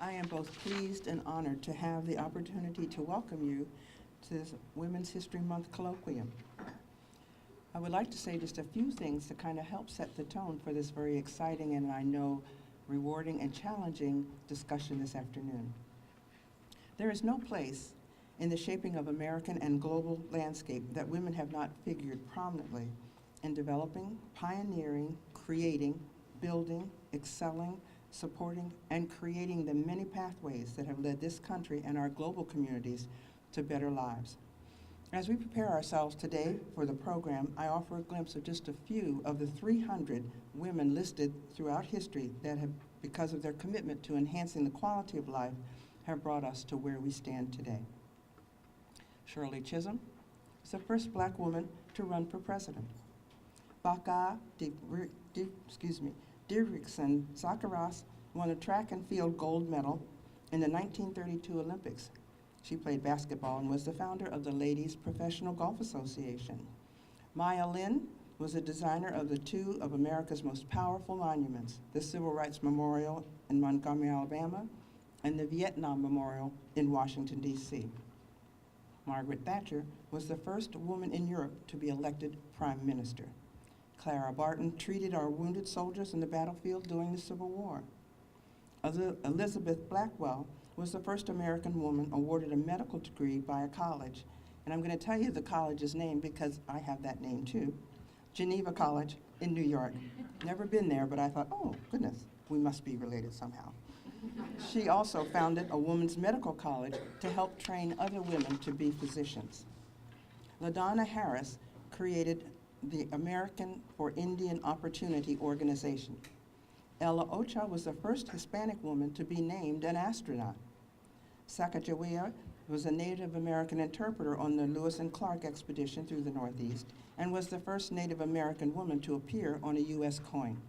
I am both pleased and honored to have the opportunity to welcome you to this Women's History Month Colloquium. I would like to say just a few things to kind of help set the tone for this very exciting and I know rewarding and challenging discussion this afternoon. There is no place in the shaping of American and global landscape that women have not figured prominently in developing, pioneering, creating, building, excelling, supporting, and creating the many pathways that have led this country and our global communities to better lives. As we prepare ourselves today for the program, I offer a glimpse of just a few of the 300 women listed throughout history that have, because of their commitment to enhancing the quality of life, have brought us to where we stand today. Shirley Chisholm is the first Black woman to run for president. Baka Dirksen Zakaras won a track and field gold medal in the 1932 Olympics. She played basketball and was the founder of the Ladies Professional Golf Association. Maya Lin was a designer of the two of America's most powerful monuments, the Civil Rights Memorial in Montgomery, Alabama, and the Vietnam Memorial in Washington, D.C. Margaret Thatcher was the first woman in Europe to be elected prime minister. Clara Barton treated our wounded soldiers in the battlefield during the Civil War. Elizabeth Blackwell was the first American woman awarded a medical degree by a college. And I'm going to tell you the college's name because I have that name too. Geneva College in New York. Never been there, but I thought, oh, goodness, we must be related somehow. She also founded a women's medical college to help train other women to be physicians. LaDonna Harris created the American for Indian Opportunity Organization. Ella Ochoa was the first Hispanic woman to be named an astronaut. Sacagawea was a Native American interpreter on the Lewis and Clark expedition through the Northeast and was the first Native American woman to appear on a U.S. coin.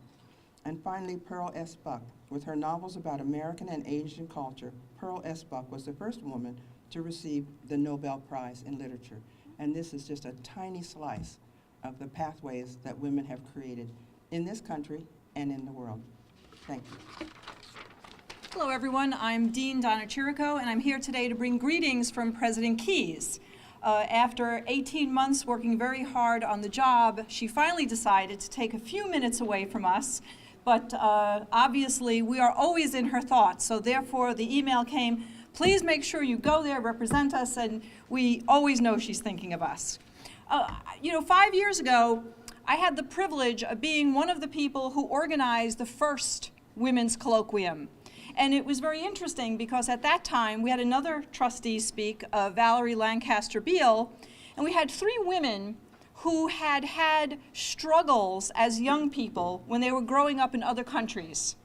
And finally, Pearl S. Buck. With her novels about American and Asian culture, Pearl S. Buck was the first woman to receive the Nobel Prize in Literature. And this is just a tiny slice of the pathways that women have created in this country and in the world. Thank you. Hello, everyone. I'm Dean Donna Chirico, and I'm here today to bring greetings from President Keyes. After 18 months working very hard on the job, she finally decided to take a few minutes away from us, but obviously we are always in her thoughts, so therefore the email came, please make sure you go there, represent us, and we always know she's thinking of us. 5 years ago, I had the privilege of being one of the people who organized the first Women's Colloquium. And it was very interesting because at that time we had another trustee speak, Valerie Lancaster Beal, and we had 3 women who had had struggles as young people when they were growing up in other countries.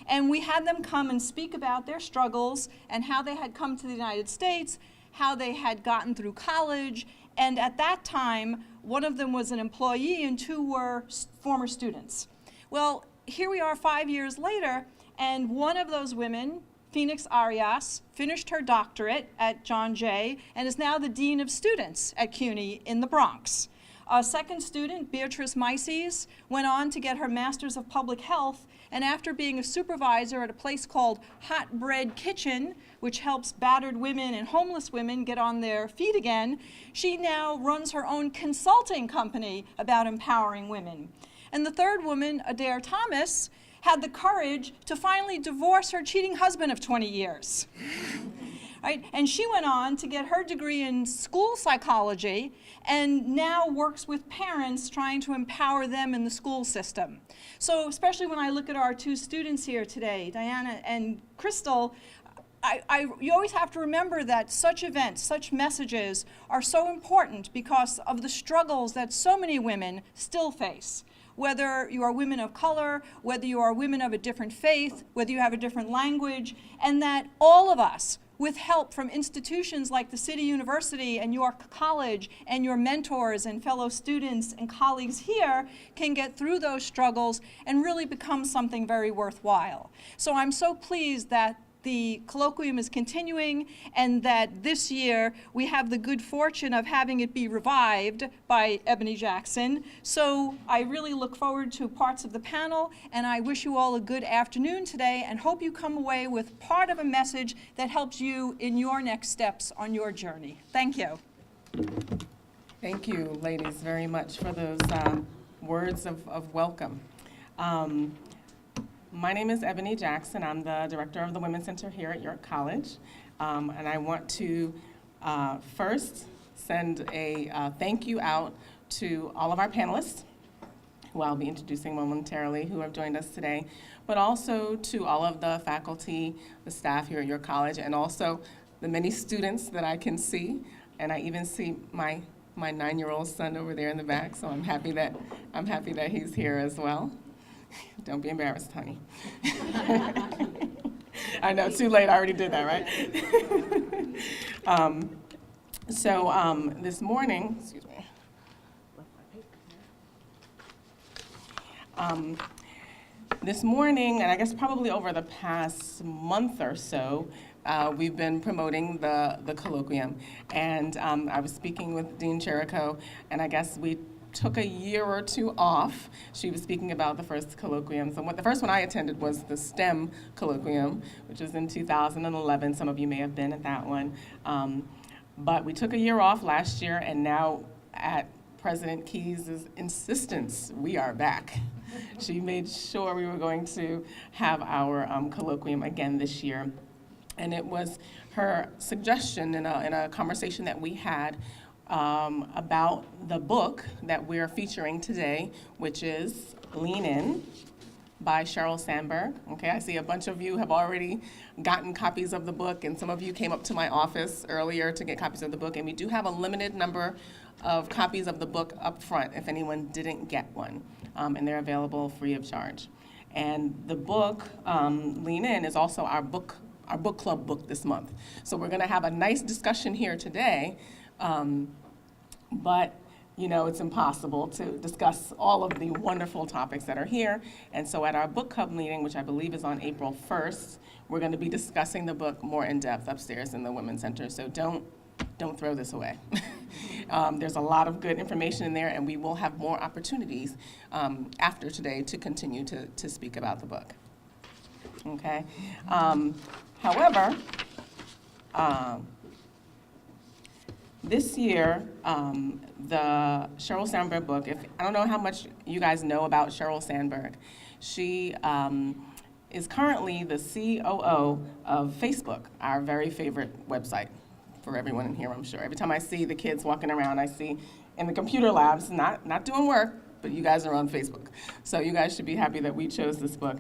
And we had them come and speak about their struggles and how they had come to the United States, how they had gotten through college, and at that time, one of them was an employee and 2 were former students. Well, here we are 5 years later, and one of those women, Phoenix Arias, finished her doctorate at John Jay and is now the Dean of Students at CUNY in the Bronx. A second student, Beatrice Mises, went on to get her Master's of Public Health, and after being a supervisor at a place called Hot Bread Kitchen, which helps battered women and homeless women get on their feet again, she now runs her own consulting company about empowering women. And the third woman, Adair Thomas, had the courage to finally divorce her cheating husband of 20 years. Right? And she went on to get her degree in school psychology and now works with parents trying to empower them in the school system. So especially when I look at our 2 students here today, Diana and Crystal, you always have to remember that such events, such messages are so important because of the struggles that so many women still face. Whether you are women of color, whether you are women of a different faith, whether you have a different language, and that all of us, with help from institutions like the City University and York College and your mentors and fellow students and colleagues here, can get through those struggles and really become something very worthwhile. So I'm so pleased that the colloquium is continuing, and that this year we have the good fortune of having it be revived by Ebonie Jackson. So I really look forward to parts of the panel, and I wish you all a good afternoon today, and hope you come away with part of a message that helps you in your next steps on your journey. Thank you. Thank you, ladies, very much for those words of welcome. My name is Ebonie Jackson. I'm the director of the Women's Center here at York College. And I want to first send a thank you out to all of our panelists, who I'll be introducing momentarily, who have joined us today, but also to all of the faculty, the staff here at York College, and also the many students that I can see. And I even see my 9-year-old son over there in the back, so I'm happy that he's here as well. Don't be embarrassed, honey. I know, too late, I already did that, right? This morning, excuse me. This morning, and I guess probably over the past month or so, we've been promoting the colloquium. And I was speaking with Dean Sheryl, and I guess we took a year or two off. She was speaking about the first colloquium. So the first one I attended was the STEM colloquium, which was in 2011. Some of you may have been at that one. But we took a year off last year, and now at President Keyes' insistence, we are back. She made sure we were going to have our colloquium again this year. And it was her suggestion in a conversation that we had about the book that we're featuring today, which is Lean In by Sheryl Sandberg. Okay, I see a bunch of you have already gotten copies of the book, and some of you came up to my office earlier to get copies of the book, and we do have a limited number of copies of the book up front if anyone didn't get one, and they're available free of charge. And the book, Lean In, is also our book club book this month. So we're gonna have a nice discussion here today, but you know, it's impossible to discuss all of the wonderful topics that are here. And so at our book club meeting, which I believe is on April 1st, we're going to be discussing the book more in depth upstairs in the Women's Center. So don't throw this away. There's a lot of good information in there, and we will have more opportunities after today to continue to speak about the book. Okay. However, this year, the Sheryl Sandberg book, I don't know how much you guys know about Sheryl Sandberg. She is currently the COO of Facebook, our very favorite website for everyone in here, I'm sure. Every time I see the kids walking around, I see in the computer labs, not doing work, but you guys are on Facebook. So you guys should be happy that we chose this book.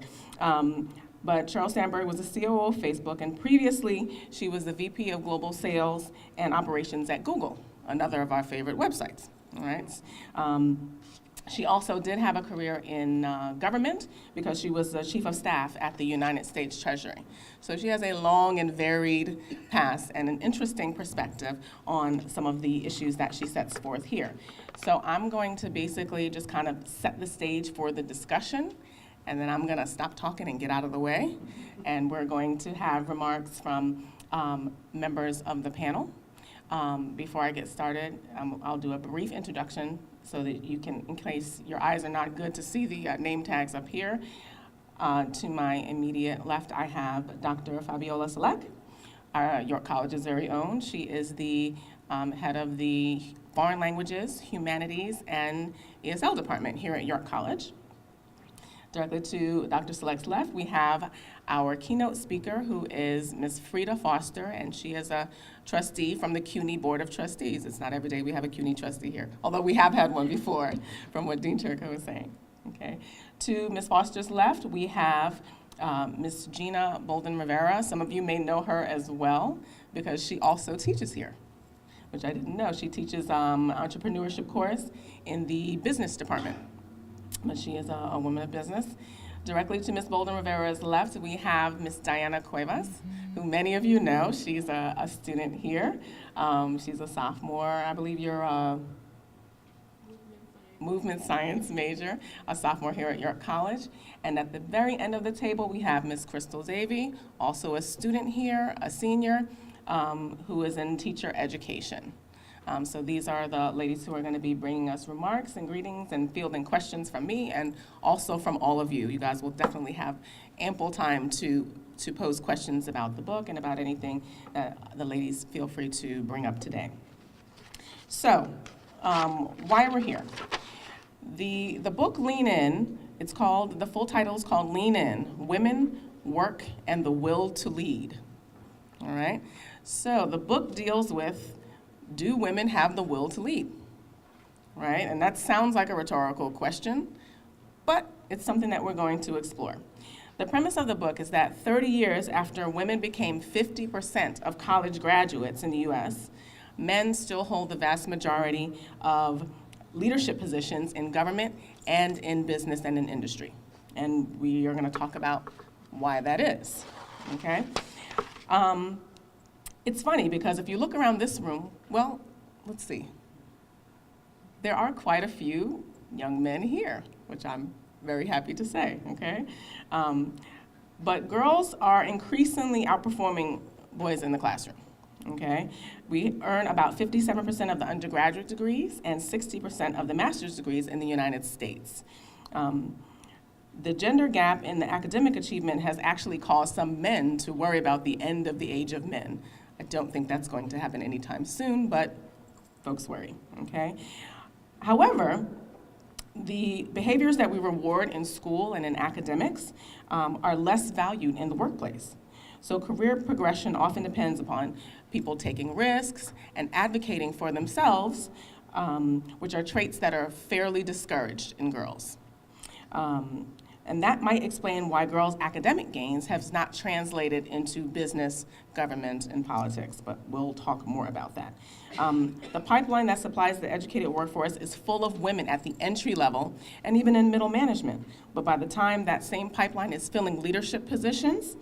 But Sheryl Sandberg was the COO of Facebook, and previously she was the VP of Global Sales and Operations at Google, another of our favorite websites. All right. She also did have a career in government because she was the Chief of Staff at the United States Treasury. So she has a long and varied past and an interesting perspective on some of the issues that she sets forth here. So I'm going to basically just kind of set the stage for the discussion, and then I'm going to stop talking and get out of the way. And we're going to have remarks from members of the panel. Before I get started, I'll do a brief introduction so that you can, in case your eyes are not good to see the name tags up here. To my immediate left, I have Dr. Fabiola Selleck, York College's very own. She is the head of the Foreign Languages, Humanities, and ESL department here at York College. Directly to Dr. Selleck's left, we have our keynote speaker, who is Ms. Frida Foster, and she is a trustee from the CUNY Board of Trustees. It's not every day we have a CUNY trustee here, although we have had one before, from what Dean Sheryl was saying. Okay. To Ms. Foster's left, we have Ms. Gina Bolden-Rivera. Some of you may know her as well, because she also teaches here, which I didn't know. She teaches entrepreneurship course in the business department. But she is a woman of business. Directly to Ms. Bolden-Rivera's left, we have Ms. Diana Cuevas, who many of you know. She's a student here. She's a sophomore. I believe you're movement science major, a sophomore here at York College. And at the very end of the table, we have Ms. Crystal Zavy, also a student here, a senior, who is in teacher education. So these are the ladies who are going to be bringing us remarks and greetings and fielding questions from me and also from all of you. You guys will definitely have ample time to pose questions about the book and about anything that the ladies feel free to bring up today. So, why we're here. The book Lean In, the full title is called Lean In, Women, Work, and the Will to Lead. All right? So the book deals with, do women have the will to lead? Right? And that sounds like a rhetorical question, but it's something that we're going to explore. The premise of the book is that 30 years after women became 50% of college graduates in the US, men still hold the vast majority of leadership positions in government and in business and in industry. And we are going to talk about why that is, okay? It's funny because if you look around this room, well, let's see. There are quite a few young men here, which I'm very happy to say, okay? But girls are increasingly outperforming boys in the classroom, okay? We earn about 57% of the undergraduate degrees and 60% of the master's degrees in the United States. The gender gap in the academic achievement has actually caused some men to worry about the end of the age of men. I don't think that's going to happen anytime soon, but folks worry, okay? However, the behaviors that we reward in school and in academics are less valued in the workplace. So career progression often depends upon people taking risks and advocating for themselves, which are traits that are fairly discouraged in girls. And that might explain why girls' academic gains have not translated into business, government, and politics, but we'll talk more about that. The pipeline that supplies the educated workforce is full of women at the entry level and even in middle management. But by the time that same pipeline is filling leadership positions,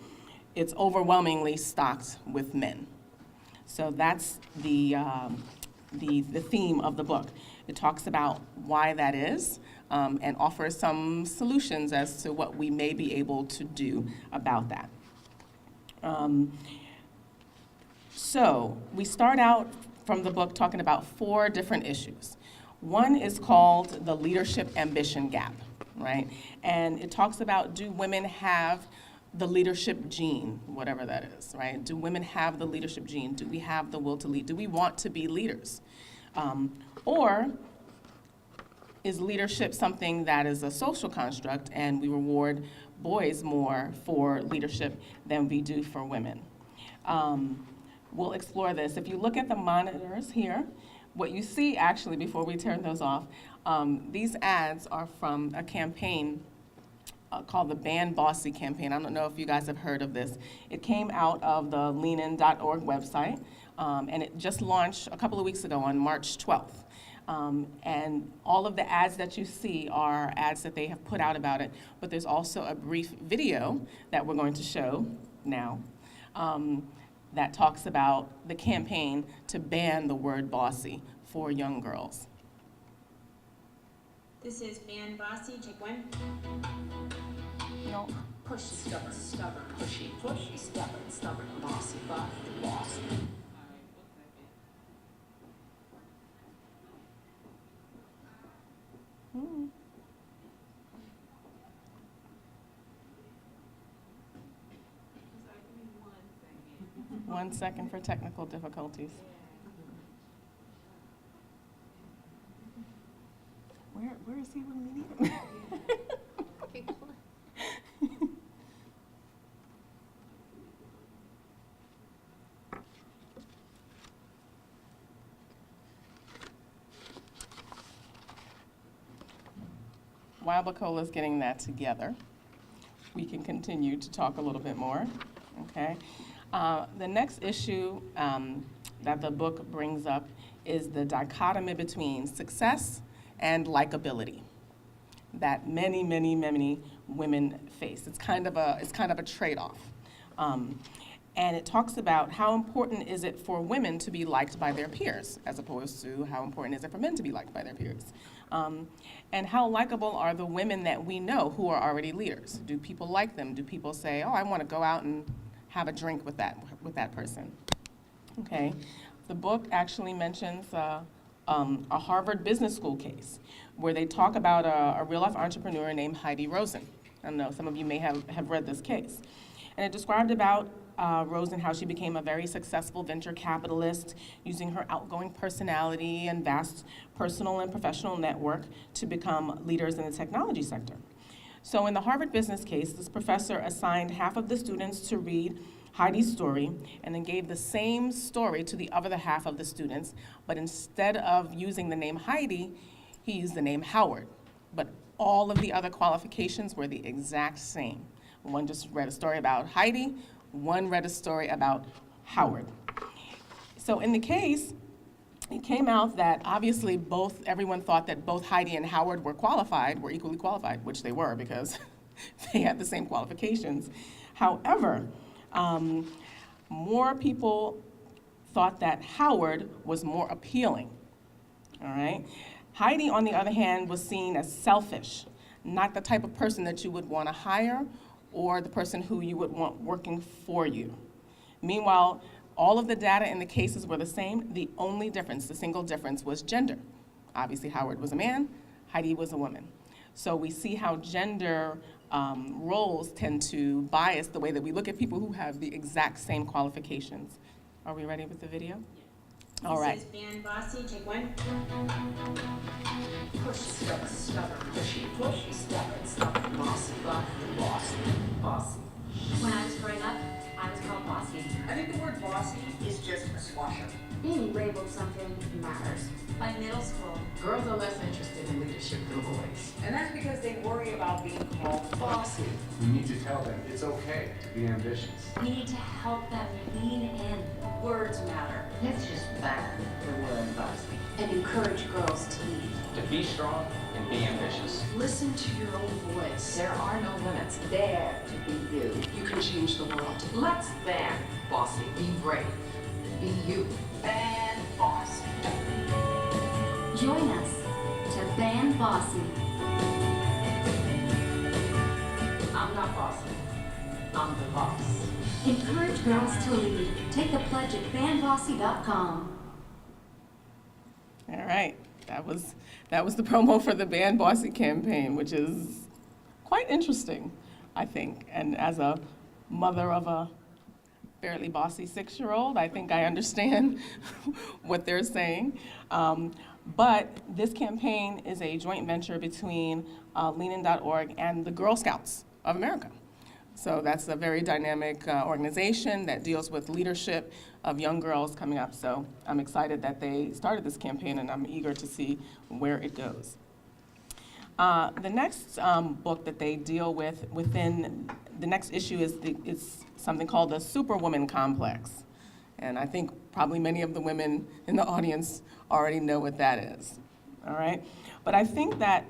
it's overwhelmingly stocked with men. So that's the theme of the book. It talks about why that is and offers some solutions as to what we may be able to do about that. So we start out from the book talking about 4 different issues. One is called the leadership ambition gap, right? And it talks about, do women have the leadership gene, whatever that is, right? Do women have the leadership gene? Do we have the will to lead? Do we want to be leaders? Or is leadership something that is a social construct and we reward boys more for leadership than we do for women? We'll explore this. If you look at the monitors here, what you see actually, before we turn those off, these ads are from a campaign called the Ban Bossy campaign. I don't know if you guys have heard of this. It came out of the leanin.org website, and it just launched a couple of weeks ago on March 12th. And all of the ads that you see are ads that they have put out about it, but there's also a brief video that we're going to show now that talks about the campaign to ban the word bossy for young girls. This is Ban Bossy, take one. No. Pushy, stubborn, pushy, stubborn, bossy, bossy. One second for technical difficulties. Where is he when we need him? While Bacola's getting that together, we can continue to talk a little bit more, okay? The next issue that the book brings up is the dichotomy between success and likability that many, many, many women face. It's kind of a trade-off. And it talks about how important is it for women to be liked by their peers, as opposed to how important is it for men to be liked by their peers. And how likable are the women that we know who are already leaders? Do people like them? Do people say, oh, I want to go out and have a drink with that person? Okay. The book actually mentions a Harvard Business School case where they talk about a real-life entrepreneur named Heidi Rosen. I don't know, some of you may have read this case. And it described about Rosen, how she became a very successful venture capitalist using her outgoing personality and vast personal and professional network to become leaders in the technology sector. So in the Harvard business case, this professor assigned half of the students to read Heidi's story and then gave the same story to the other half of the students, but instead of using the name Heidi, he used the name Howard. But all of the other qualifications were the exact same. One just read a story about Heidi, one read a story about Howard. So in the case, it came out that obviously everyone thought that both Heidi and Howard were equally qualified, which they were because they had the same qualifications. However, more people thought that Howard was more appealing, all right? Heidi, on the other hand, was seen as selfish, not the type of person that you would want to hire or the person who you would want working for you. Meanwhile, all of the data in the cases were the same. The only difference, the single difference, was gender. Obviously, Howard was a man, Heidi was a woman. So we see how gender roles tend to bias the way that we look at people who have the exact same qualifications. Are we ready with the video? All right. This is Van Bossy, take one. Pushy, stubborn, pushy, stubborn, bossy, bossy. When I was growing up, I was called bossy. I think the word bossy is just a swasher. Being labeled something matters. By middle school, Girls are less interested in leadership than boys. And that's because they worry about being called bossy. We need to tell them it's okay to be ambitious. we need to help them lean in. Words matter. Let's just ban the word bossy. And encourage girls to lead. To be strong and be ambitious. Listen to your own voice. There are no limits. Dare to be you. You can change the world. Let's ban bossy. Be brave. Be you. Ban bossy. Join us to ban bossy. I'm not bossy. I'm the boss. Encourage girls to lead. Take the pledge at banbossy.com. All right, that was the promo for the Ban Bossy campaign, which is quite interesting, I think. And as a mother of a fairly bossy 6-year-old, I think I understand what they're saying. But this campaign is a joint venture between leanin.org and the Girl Scouts of America. So that's a very dynamic organization that deals with leadership of young girls coming up. So I'm excited that they started this campaign, and I'm eager to see where it goes. The next book that they deal with within the next issue is something called the Superwoman Complex. And I think probably many of the women in the audience already know what that is, all right? But I think that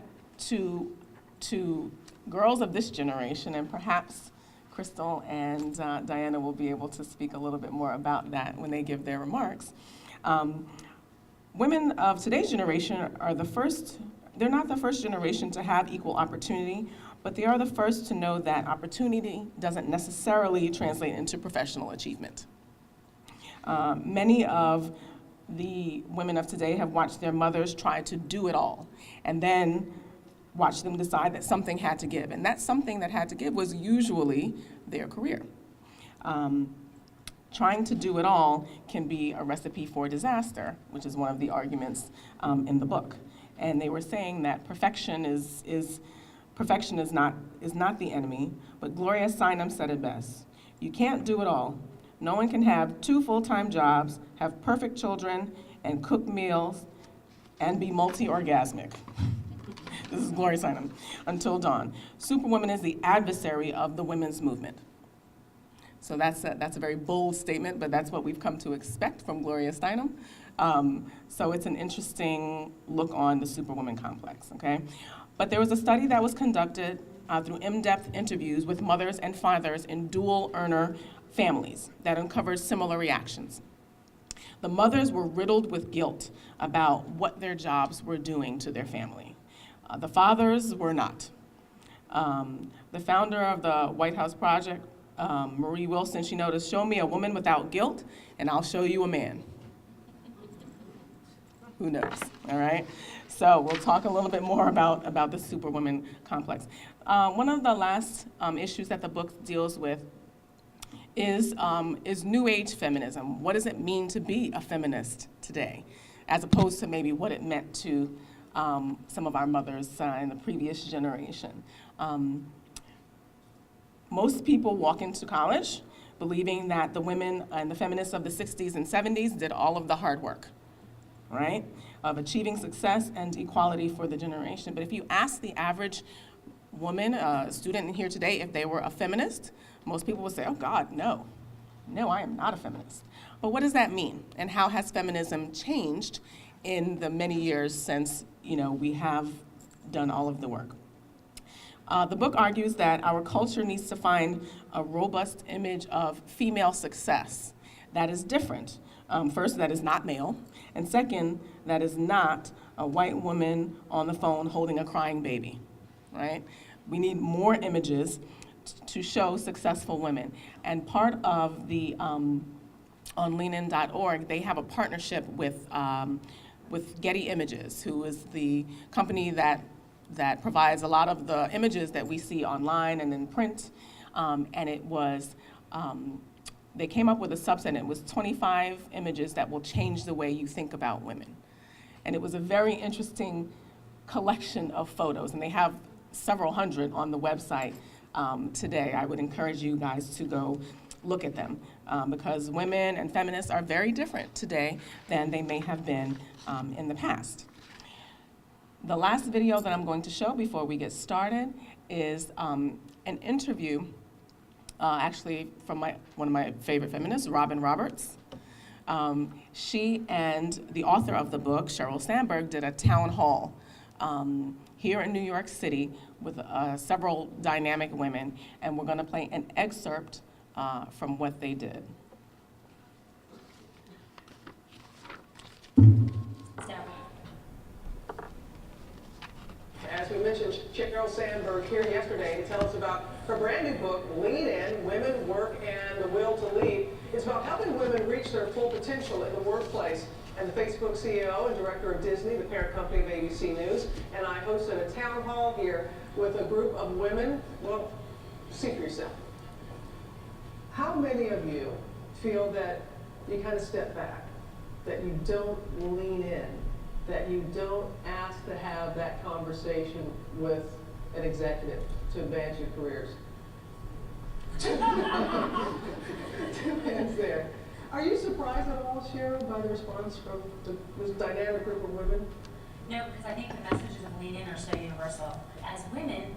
to girls of this generation, and perhaps Crystal and Diana will be able to speak a little bit more about that when they give their remarks. Women of today's generation are they're not the first generation to have equal opportunity, but they are the first to know that opportunity doesn't necessarily translate into professional achievement. Many of the women of today have watched their mothers try to do it all, and then watch them decide that something had to give. And that something that had to give was usually their career. Trying to do it all can be a recipe for disaster, which is one of the arguments in the book. And they were saying that perfection is not the enemy, but Gloria Steinem said it best. You can't do it all. No one can have 2 full-time jobs, have perfect children, and cook meals, and be multi-orgasmic. This is Gloria Steinem. Until dawn. Superwoman is the adversary of the women's movement. So that's a very bold statement, but that's what we've come to expect from Gloria Steinem. So it's an interesting look on the Superwoman complex, okay? But there was a study that was conducted through in-depth interviews with mothers and fathers in dual earner families that uncovered similar reactions. The mothers were riddled with guilt about what their jobs were doing to their family. The fathers were not. The founder of the White House Project, Marie Wilson, she noticed, "Show me a woman without guilt, and I'll show you a man." Who knows, all right? So we'll talk a little bit more about the Superwoman complex. One of the last issues that the book deals with is New Age feminism. What does it mean to be a feminist today, as opposed to maybe what it meant to some of our mothers in the previous generation? Most people walk into college believing that the women and the feminists of the 60s and 70s did all of the hard work, right, of achieving success and equality for the generation. But if you ask the average woman, student here today, if they were a feminist, most people would say, "Oh God, no. No, I am not a feminist." But what does that mean? And how has feminism changed in the many years since, we have done all of the work? The book argues that our culture needs to find a robust image of female success that is different. First, that is not male, and second, that is not a white woman on the phone holding a crying baby, right? We need more images to show successful women. And part of the, on leanin.org, they have a partnership with Getty Images, who is the company that provides a lot of the images that we see online and in print. And it was, they came up with a subset. It was 25 images that will change the way you think about women. And it was a very interesting collection of photos, and they have several hundred on the website today. I would encourage you guys to go look at them because women and feminists are very different today than they may have been in the past. The last video that I'm going to show before we get started is an interview actually from one of my favorite feminists, Robin Roberts. She and the author of the book, Sheryl Sandberg, did a town hall here in New York City with several dynamic women, and we're going to play an excerpt from what they did. As we mentioned, Sheryl Sandberg here yesterday to tell us about her brand new book, Lean In, Women, Work, and the Will to Lead. It's about helping women reach their full potential in the workplace. And the Facebook CEO and director of Disney, the parent company of ABC News, and I hosted a town hall here with a group of women. Well, see for yourself. How many of you feel that you kind of step back, that you don't lean in, that you don't ask to have that conversation with an executive to advance your careers? Two hands there. Are you surprised at all, Sheryl, by the response from this dynamic group of women? No, because I think the messages of Lean In are so universal. As women,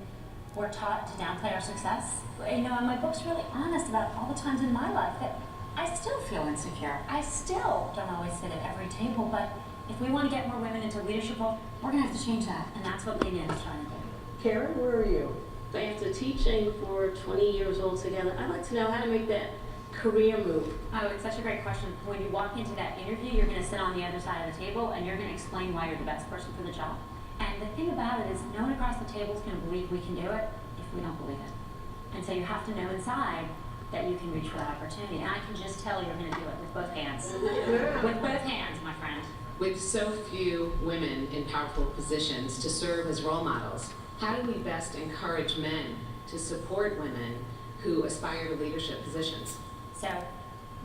we're taught to downplay our success. And my book's really honest about all the times in my life that I still feel insecure. I still don't always sit at every table, but if we want to get more women into leadership roles, we're going to have to change that. And that's what Lean In is trying to do. Karen, where are you? After teaching for 20 years altogether, I'd like to know how to make that career move. Oh, it's such a great question. When you walk into that interview, you're going to sit on the other side of the table and you're going to explain why you're the best person for the job. And the thing about it is no one across the table is going to believe we can do it if we don't believe it. And so you have to know inside that you can reach for that opportunity. And I can just tell you're going to do it with both hands. With both hands, my friend. With so few women in powerful positions to serve as role models, how do we best encourage men to support women who aspire to leadership positions? So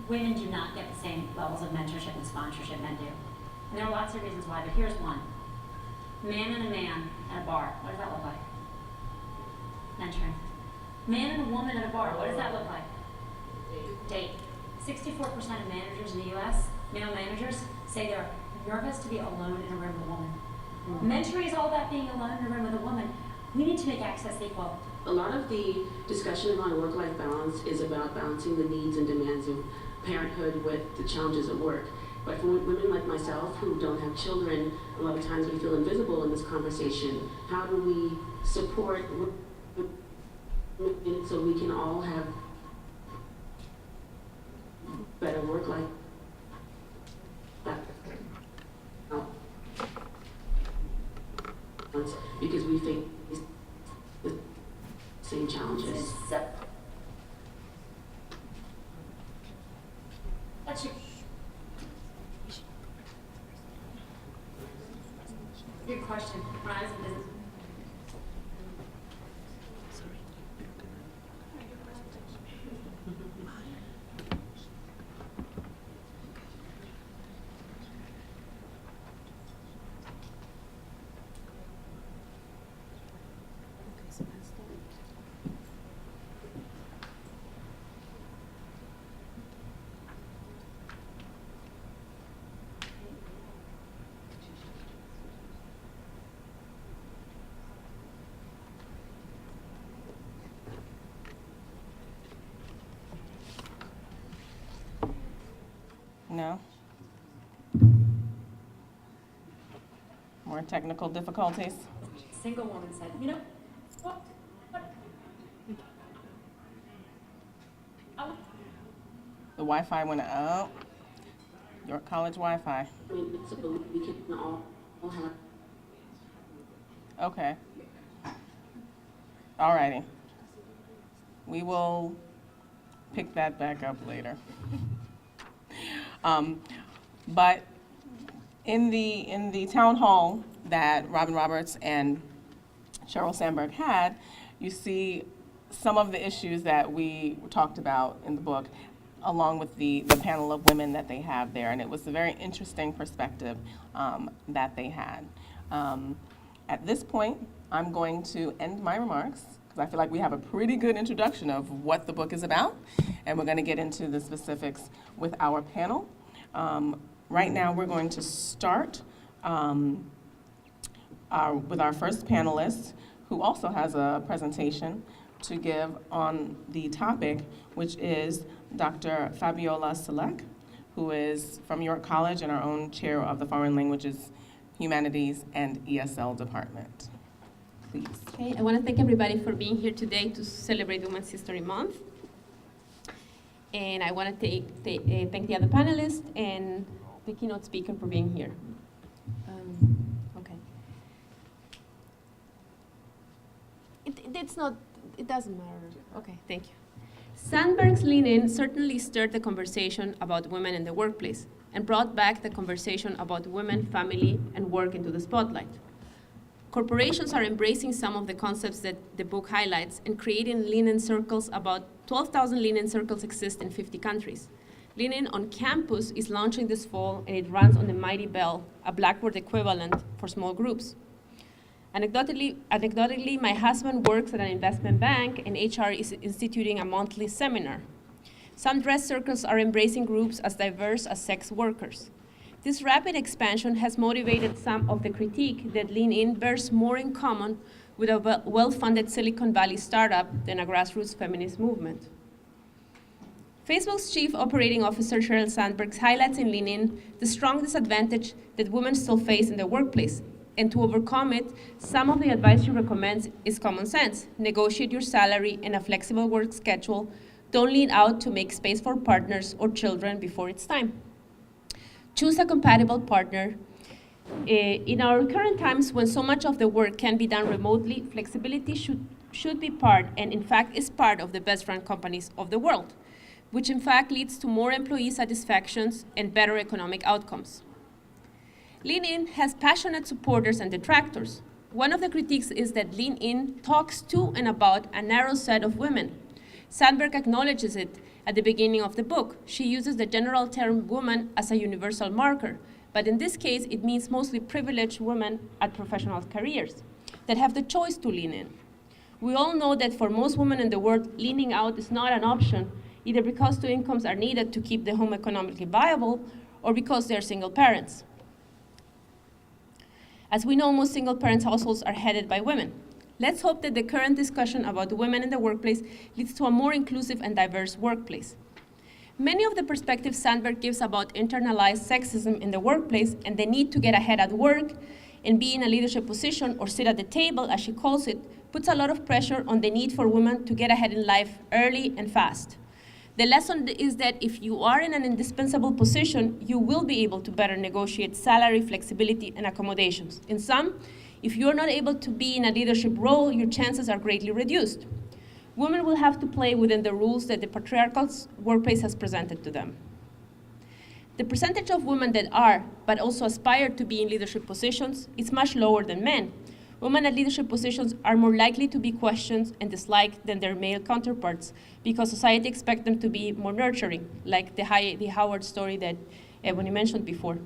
women do not get the same levels of mentorship and sponsorship men do. And there are lots of reasons why, but here's one. Man and a man at a bar, what does that look like? Mentoring. Man and a woman at a bar, what does that look like? Date. 64% of managers in the US, male managers, say they're nervous to be alone in a room with a woman. Mentoring is all about being alone in a room with a woman. We need to make access equal. A lot of the discussion around work-life balance is about balancing the needs and demands of parenthood with the challenges of work. But for women like myself who don't have children, a lot of times we feel invisible in this conversation. How do we support women so we can all have better work-life balance because we face the same challenges. That's your good question. When I was in business. No? More technical difficulties? A single woman said, you know, what? The Wi-Fi went out. York College Wi-Fi. I mean, it's a belief we can all have. Okay. Alrighty. We will pick that back up later. But in the town hall that Robin Roberts and Sheryl Sandberg had, you see some of the issues that we talked about in the book, along with the panel of women that they have there. And it was a very interesting perspective that they had. At this point, I'm going to end my remarks, because I feel like we have a pretty good introduction of what the book is about, and we're going to get into the specifics with our panel. Right now, we're going to start with our first panelist, who also has a presentation to give on the topic, which is Dr. Fabiola Selek, who is from York College and our own chair of the Foreign Languages, Humanities, and ESL department. Please. Okay, I want to thank everybody for being here today to celebrate Women's History Month. And I want to thank the other panelists and the keynote speaker for being here. Okay. It doesn't matter. Okay, thank you. Sandberg's lean-in certainly stirred the conversation about women in the workplace and brought back the conversation about women, family, and work into the spotlight. Corporations are embracing some of the concepts that the book highlights and creating lean-in circles. About 12,000 lean-in circles exist in 50 countries. Lean-in on Campus is launching this fall, and it runs on the Mighty Bell, a Blackboard equivalent for small groups. Anecdotally, my husband works at an investment bank, and HR is instituting a monthly seminar. Some dress circles are embracing groups as diverse as sex workers. This rapid expansion has motivated some of the critique that lean-in bears more in common with a well-funded Silicon Valley startup than a grassroots feminist movement. Facebook's chief operating officer, Sheryl Sandberg, highlights in lean-in the strong disadvantage that women still face in the workplace. And to overcome it, some of the advice she recommends is common sense. Negotiate your salary and a flexible work schedule. Don't lean out to make space for partners or children before it's time. Choose a compatible partner. In our current times, when so much of the work can be done remotely, flexibility should be part, and in fact is part, of the best-run companies of the world, which in fact leads to more employee satisfactions and better economic outcomes. Lean-in has passionate supporters and detractors. One of the critiques is that lean-in talks to and about a narrow set of women. Sandberg acknowledges it at the beginning of the book. She uses the general term woman as a universal marker, but in this case, it means mostly privileged women at professional careers that have the choice to lean in. We all know that for most women in the world, leaning out is not an option, either because two incomes are needed to keep the home economically viable or because they are single parents. As we know, most single-parent households are headed by women. Let's hope that the current discussion about women in the workplace leads to a more inclusive and diverse workplace. Many of the perspectives Sandberg gives about internalized sexism in the workplace and the need to get ahead at work and be in a leadership position or sit at the table, as she calls it, puts a lot of pressure on the need for women to get ahead in life early and fast. The lesson is that if you are in an indispensable position, you will be able to better negotiate salary, flexibility, and accommodations. In sum, if you're not able to be in a leadership role, your chances are greatly reduced. Women will have to play within the rules that the patriarchal workplace has presented to them. The percentage of women that are, but also aspire to be in leadership positions, is much lower than men. Women at leadership positions are more likely to be questioned and disliked than their male counterparts because society expects them to be more nurturing, like the Howard story that Ebonie mentioned before.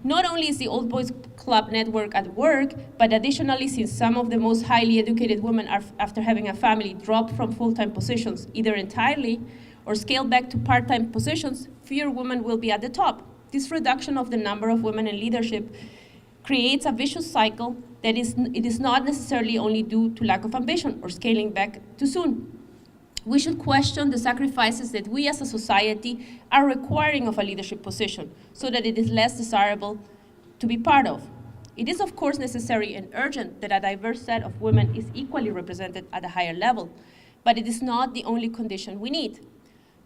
Not only is the Old Boys Club network at work, but additionally, since some of the most highly educated women are, after having a family, drop from full-time positions, either entirely or scale back to part-time positions, fewer women will be at the top. This reduction of the number of women in leadership creates a vicious cycle that it is not necessarily only due to lack of ambition or scaling back too soon. We should question the sacrifices that we as a society are requiring of a leadership position so that it is less desirable to be part of. It is of course necessary and urgent that a diverse set of women is equally represented at a higher level, but it is not the only condition we need.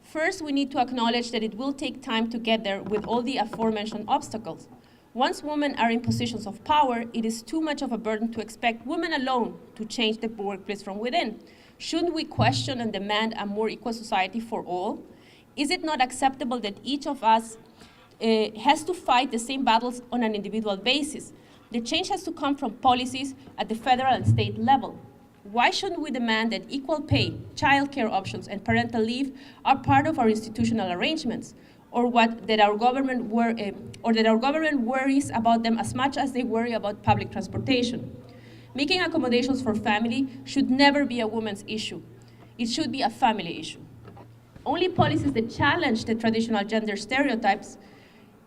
First, we need to acknowledge that it will take time to get there with all the aforementioned obstacles. Once women are in positions of power, it is too much of a burden to expect women alone to change the workplace from within. Shouldn't we question and demand a more equal society for all? Is it not acceptable that each of us has to fight the same battles on an individual basis? The change has to come from policies at the federal and state level. Why shouldn't we demand that equal pay, childcare options, and parental leave are part of our institutional arrangements, or that our government worries about them as much as they worry about public transportation? Making accommodations for family should never be a woman's issue. It should be a family issue. Only policies that challenge the traditional gender stereotypes,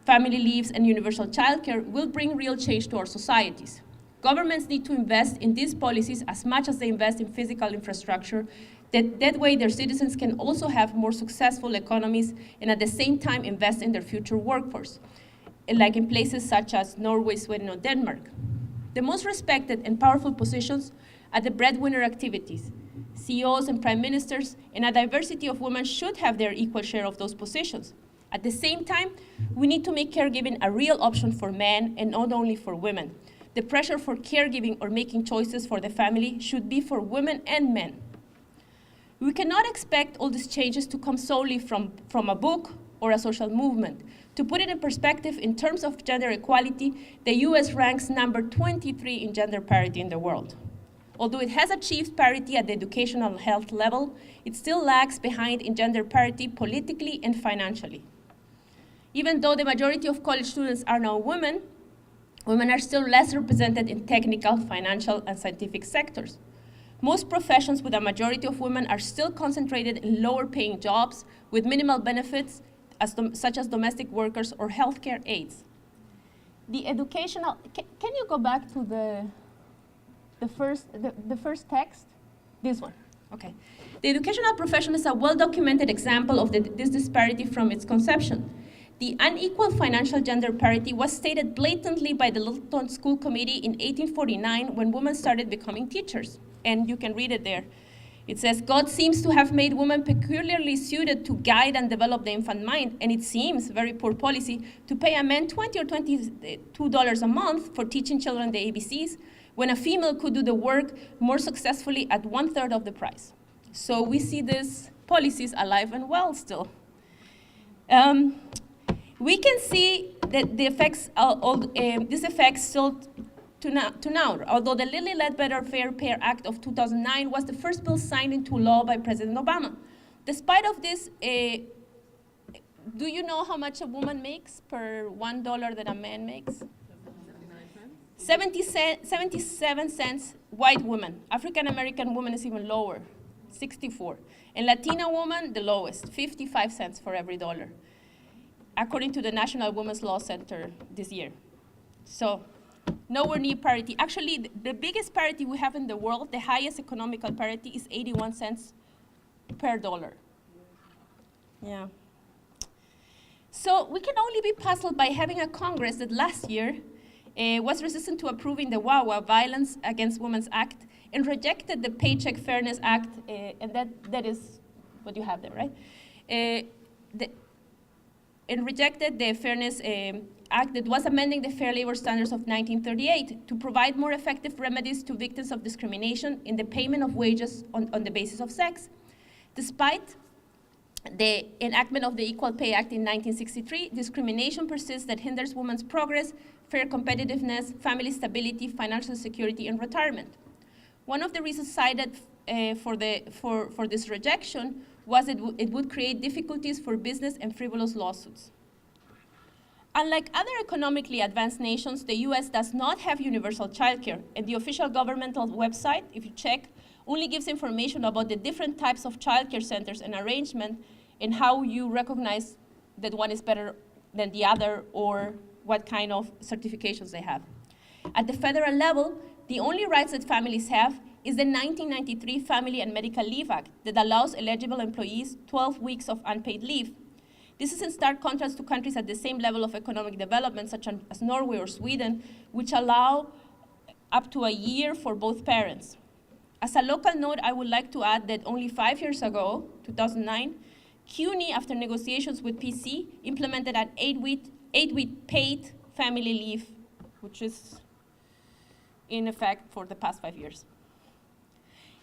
family leaves, and universal childcare will bring real change to our societies. Governments need to invest in these policies as much as they invest in physical infrastructure. That way their citizens can also have more successful economies and at the same time invest in their future workforce, like in places such as Norway, Sweden, or Denmark. The most respected and powerful positions are the breadwinner activities. CEOs and prime ministers and a diversity of women should have their equal share of those positions. At the same time, we need to make caregiving a real option for men and not only for women. The pressure for caregiving or making choices for the family should be for women and men. We cannot expect all these changes to come solely from a book or a social movement. To put it in perspective, in terms of gender equality, the US ranks number 23 in gender parity in the world. Although it has achieved parity at the educational health level, it still lags behind in gender parity politically and financially. Even though the majority of college students are now women, women are still less represented in technical, financial, and scientific sectors. Most professions with a majority of women are still concentrated in lower-paying jobs with minimal benefits, such as domestic workers or healthcare aides. The educational, can you go back to the first text? This one, okay. The educational profession is a well-documented example of this disparity from its conception. The unequal financial gender parity was stated blatantly by the Littleton School Committee in 1849 when women started becoming teachers. And you can read it there. It says, God seems to have made women peculiarly suited to guide and develop the infant mind, and it seems, very poor policy, to pay a man $20 or $22 a month for teaching children the ABCs, when a female could do the work more successfully at 1/3 of the price. So we see these policies alive and well still. We can see that the effects, these effects still to now, although the Lilly Ledbetter Fair Pay Act of 2009 was the first bill signed into law by President Obama. Despite of this, do you know how much a woman makes per $1 that a man makes? 77 cents, white woman. African American woman is even lower, 64. And Latina woman, the lowest, 55 cents for every dollar, according to the National Women's Law Center this year. So, nowhere near parity. Actually, the biggest parity we have in the world, the highest economical parity, is 81 cents per dollar. Yeah. So we can only be puzzled by having a Congress that last year was resistant to approving the WAWA, Violence Against Women's Act, and rejected the Paycheck Fairness Act, and that is what you have there, right? and rejected the Fairness Act that was amending the Fair Labor Standards of 1938 to provide more effective remedies to victims of discrimination in the payment of wages on the basis of sex. Despite the enactment of the Equal Pay Act in 1963, discrimination persists that hinders women's progress, fair competitiveness, family stability, financial security, and retirement. One of the reasons cited for this rejection was it would create difficulties for business and frivolous lawsuits. Unlike other economically advanced nations, the US does not have universal childcare, and the official governmental website, if you check, only gives information about the different types of childcare centers and arrangement and how you recognize that one is better than the other or what kind of certifications they have. At the federal level, the only rights that families have is the 1993 Family and Medical Leave Act that allows eligible employees 12 weeks of unpaid leave. This is in stark contrast to countries at the same level of economic development, such as Norway or Sweden, which allow up to a year for both parents. As a local note, I would like to add that only 5 years ago, 2009, CUNY, after negotiations with PC, implemented an 8-week paid family leave, which is in effect for the past 5 years.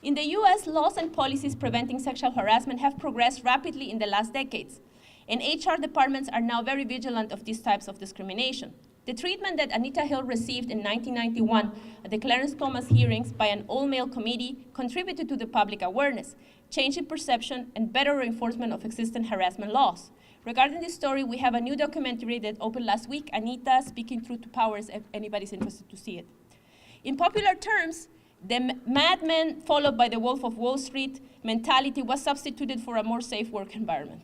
In the US, laws and policies preventing sexual harassment have progressed rapidly in the last decades, and HR departments are now very vigilant of these types of discrimination. The treatment that Anita Hill received in 1991 at the Clarence Thomas hearings by an all-male committee contributed to the public awareness, change in perception, and better reinforcement of existing harassment laws. Regarding this story, we have a new documentary that opened last week, Anita Speaking Truth to Powers, if anybody's interested to see it. In popular terms, the Mad Men followed by the Wolf of Wall Street mentality was substituted for a more safe work environment.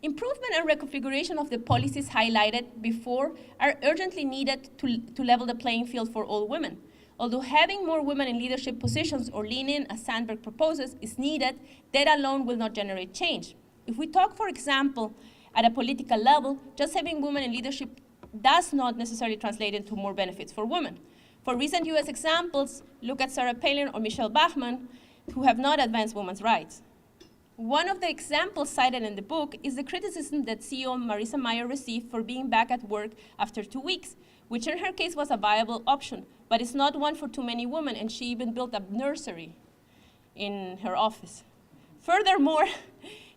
Improvement and reconfiguration of the policies highlighted before are urgently needed to level the playing field for all women. Although having more women in leadership positions or lean in, as Sandberg proposes, is needed, that alone will not generate change. If we talk, for example, at a political level, just having women in leadership does not necessarily translate into more benefits for women. For recent US examples, look at Sarah Palin or Michelle Bachmann, who have not advanced women's rights. One of the examples cited in the book is the criticism that CEO Marissa Mayer received for being back at work after 2 weeks, which in her case was a viable option, but it's not one for too many women, and she even built a nursery in her office. Furthermore,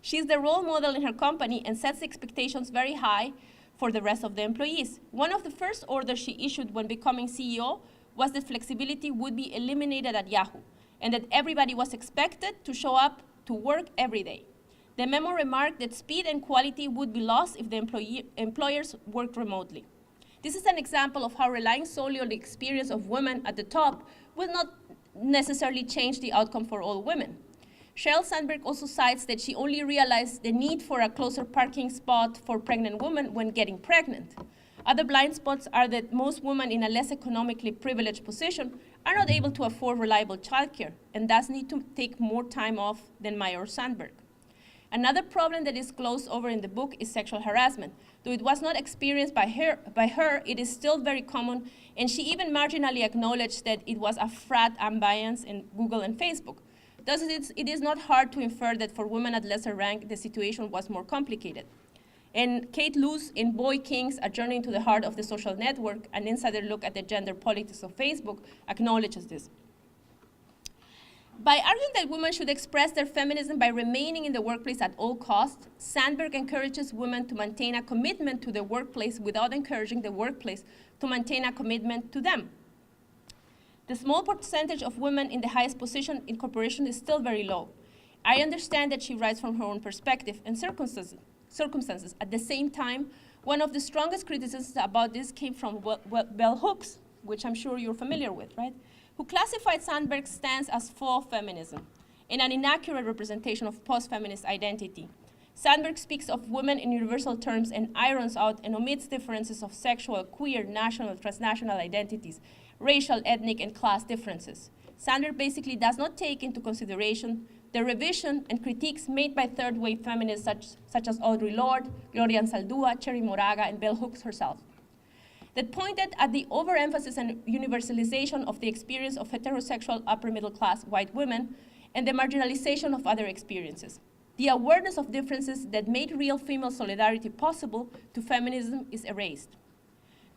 she's the role model in her company and sets expectations very high for the rest of the employees. One of the first orders she issued when becoming CEO was that flexibility would be eliminated at Yahoo, and that everybody was expected to show up to work every day. The memo remarked that speed and quality would be lost if the employers worked remotely. This is an example of how relying solely on the experience of women at the top will not necessarily change the outcome for all women. Sheryl Sandberg also cites that she only realized the need for a closer parking spot for pregnant women when getting pregnant. Other blind spots are that most women in a less economically privileged position are not able to afford reliable childcare and thus need to take more time off than Mayer or Sandberg. Another problem that is glossed over in the book is sexual harassment. Though it was not experienced by her, it is still very common, and she even marginally acknowledged that it was a frat ambience in Google and Facebook. Thus, it is not hard to infer that for women at lesser rank, the situation was more complicated. And Kate Luce in Boy Kings, A Journey into the Heart of the Social Network, an insider look at the gender politics of Facebook, acknowledges this. By arguing that women should express their feminism by remaining in the workplace at all costs, Sandberg encourages women to maintain a commitment to the workplace without encouraging the workplace to maintain a commitment to them. The small percentage of women in the highest position in corporations is still very low. I understand that she writes from her own perspective and circumstances. At the same time, one of the strongest criticisms about this came from Bell Hooks, which I'm sure you're familiar with, right? Who classified Sandberg's stance as faux feminism and an inaccurate representation of post-feminist identity. Sandberg speaks of women in universal terms and irons out and omits differences of sexual, queer, national, transnational identities, racial, ethnic, and class differences. Sandberg basically does not take into consideration the revision and critiques made by third-wave feminists such as Audre Lorde, Gloria Anzaldúa, Cherry Moraga, and Bell Hooks herself, that pointed at the overemphasis and universalization of the experience of heterosexual upper-middle-class white women and the marginalization of other experiences. The awareness of differences that made real female solidarity possible to feminism is erased.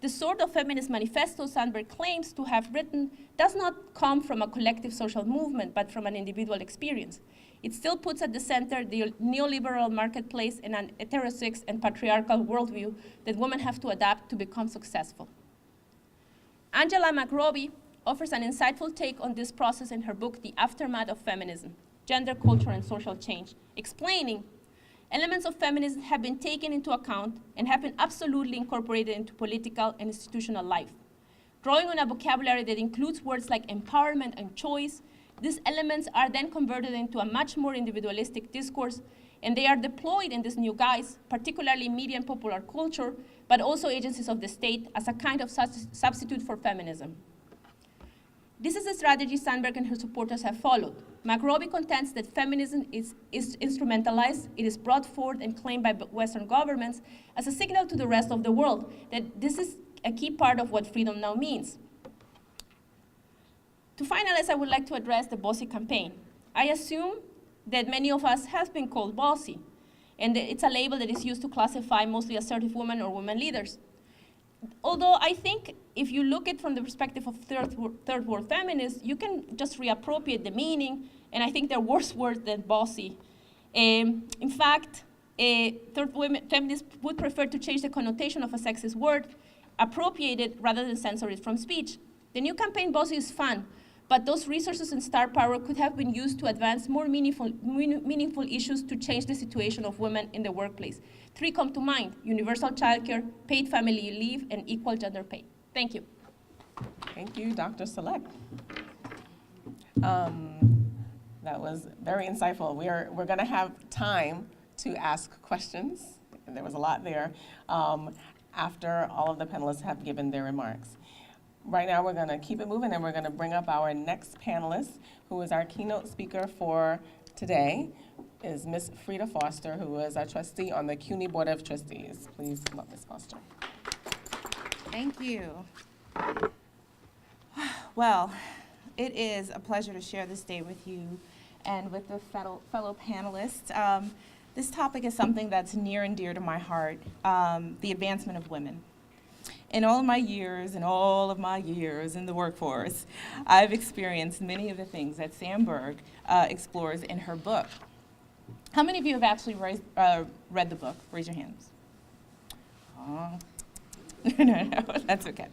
The sort of feminist manifesto Sandberg claims to have written does not come from a collective social movement, but from an individual experience. It still puts at the center the neoliberal marketplace and an heterosex and patriarchal worldview that women have to adapt to become successful. Angela McRobbie offers an insightful take on this process in her book, The Aftermath of Feminism, Gender, Culture, and Social Change, explaining elements of feminism have been taken into account and have been absolutely incorporated into political and institutional life. Drawing on a vocabulary that includes words like empowerment and choice, these elements are then converted into a much more individualistic discourse, and they are deployed in this new guise, particularly media and popular culture, but also agencies of the state as a kind of substitute for feminism. This is a strategy Sandberg and her supporters have followed. McRobbie contends that feminism is instrumentalized, it is brought forth and claimed by Western governments as a signal to the rest of the world that this is a key part of what freedom now means. To finalize, I would like to address the Bossy campaign. I assume that many of us have been called bossy, and it's a label that is used to classify mostly assertive women or women leaders. Although I think if you look at it from the perspective of third world feminists, you can just reappropriate the meaning, and I think they're worse words than bossy. In fact, third women feminists would prefer to change the connotation of a sexist word, appropriate it rather than censor it from speech. The new campaign Bossy is fun, but those resources and star power could have been used to advance more meaningful issues to change the situation of women in the workplace. 3 come to mind: universal childcare, paid family leave, and equal gender pay. Thank you. Thank you, Dr. Select. That was very insightful. We're going to have time to ask questions, and there was a lot there, after all of the panelists have given their remarks. Right now, we're going to keep it moving, and we're going to bring up our next panelist, who is our keynote speaker for today, is Ms. Frida Foster, who is a trustee on the CUNY Board of Trustees. Please come up, Ms. Foster. Thank you. Well, it is a pleasure to share this day with you and with the fellow panelists. This topic is something that's near and dear to my heart, the advancement of women. In all of my years in the workforce, I've experienced many of the things that Sandberg explores in her book. How many of you have actually read the book? Raise your hands. Oh. No, that's okay.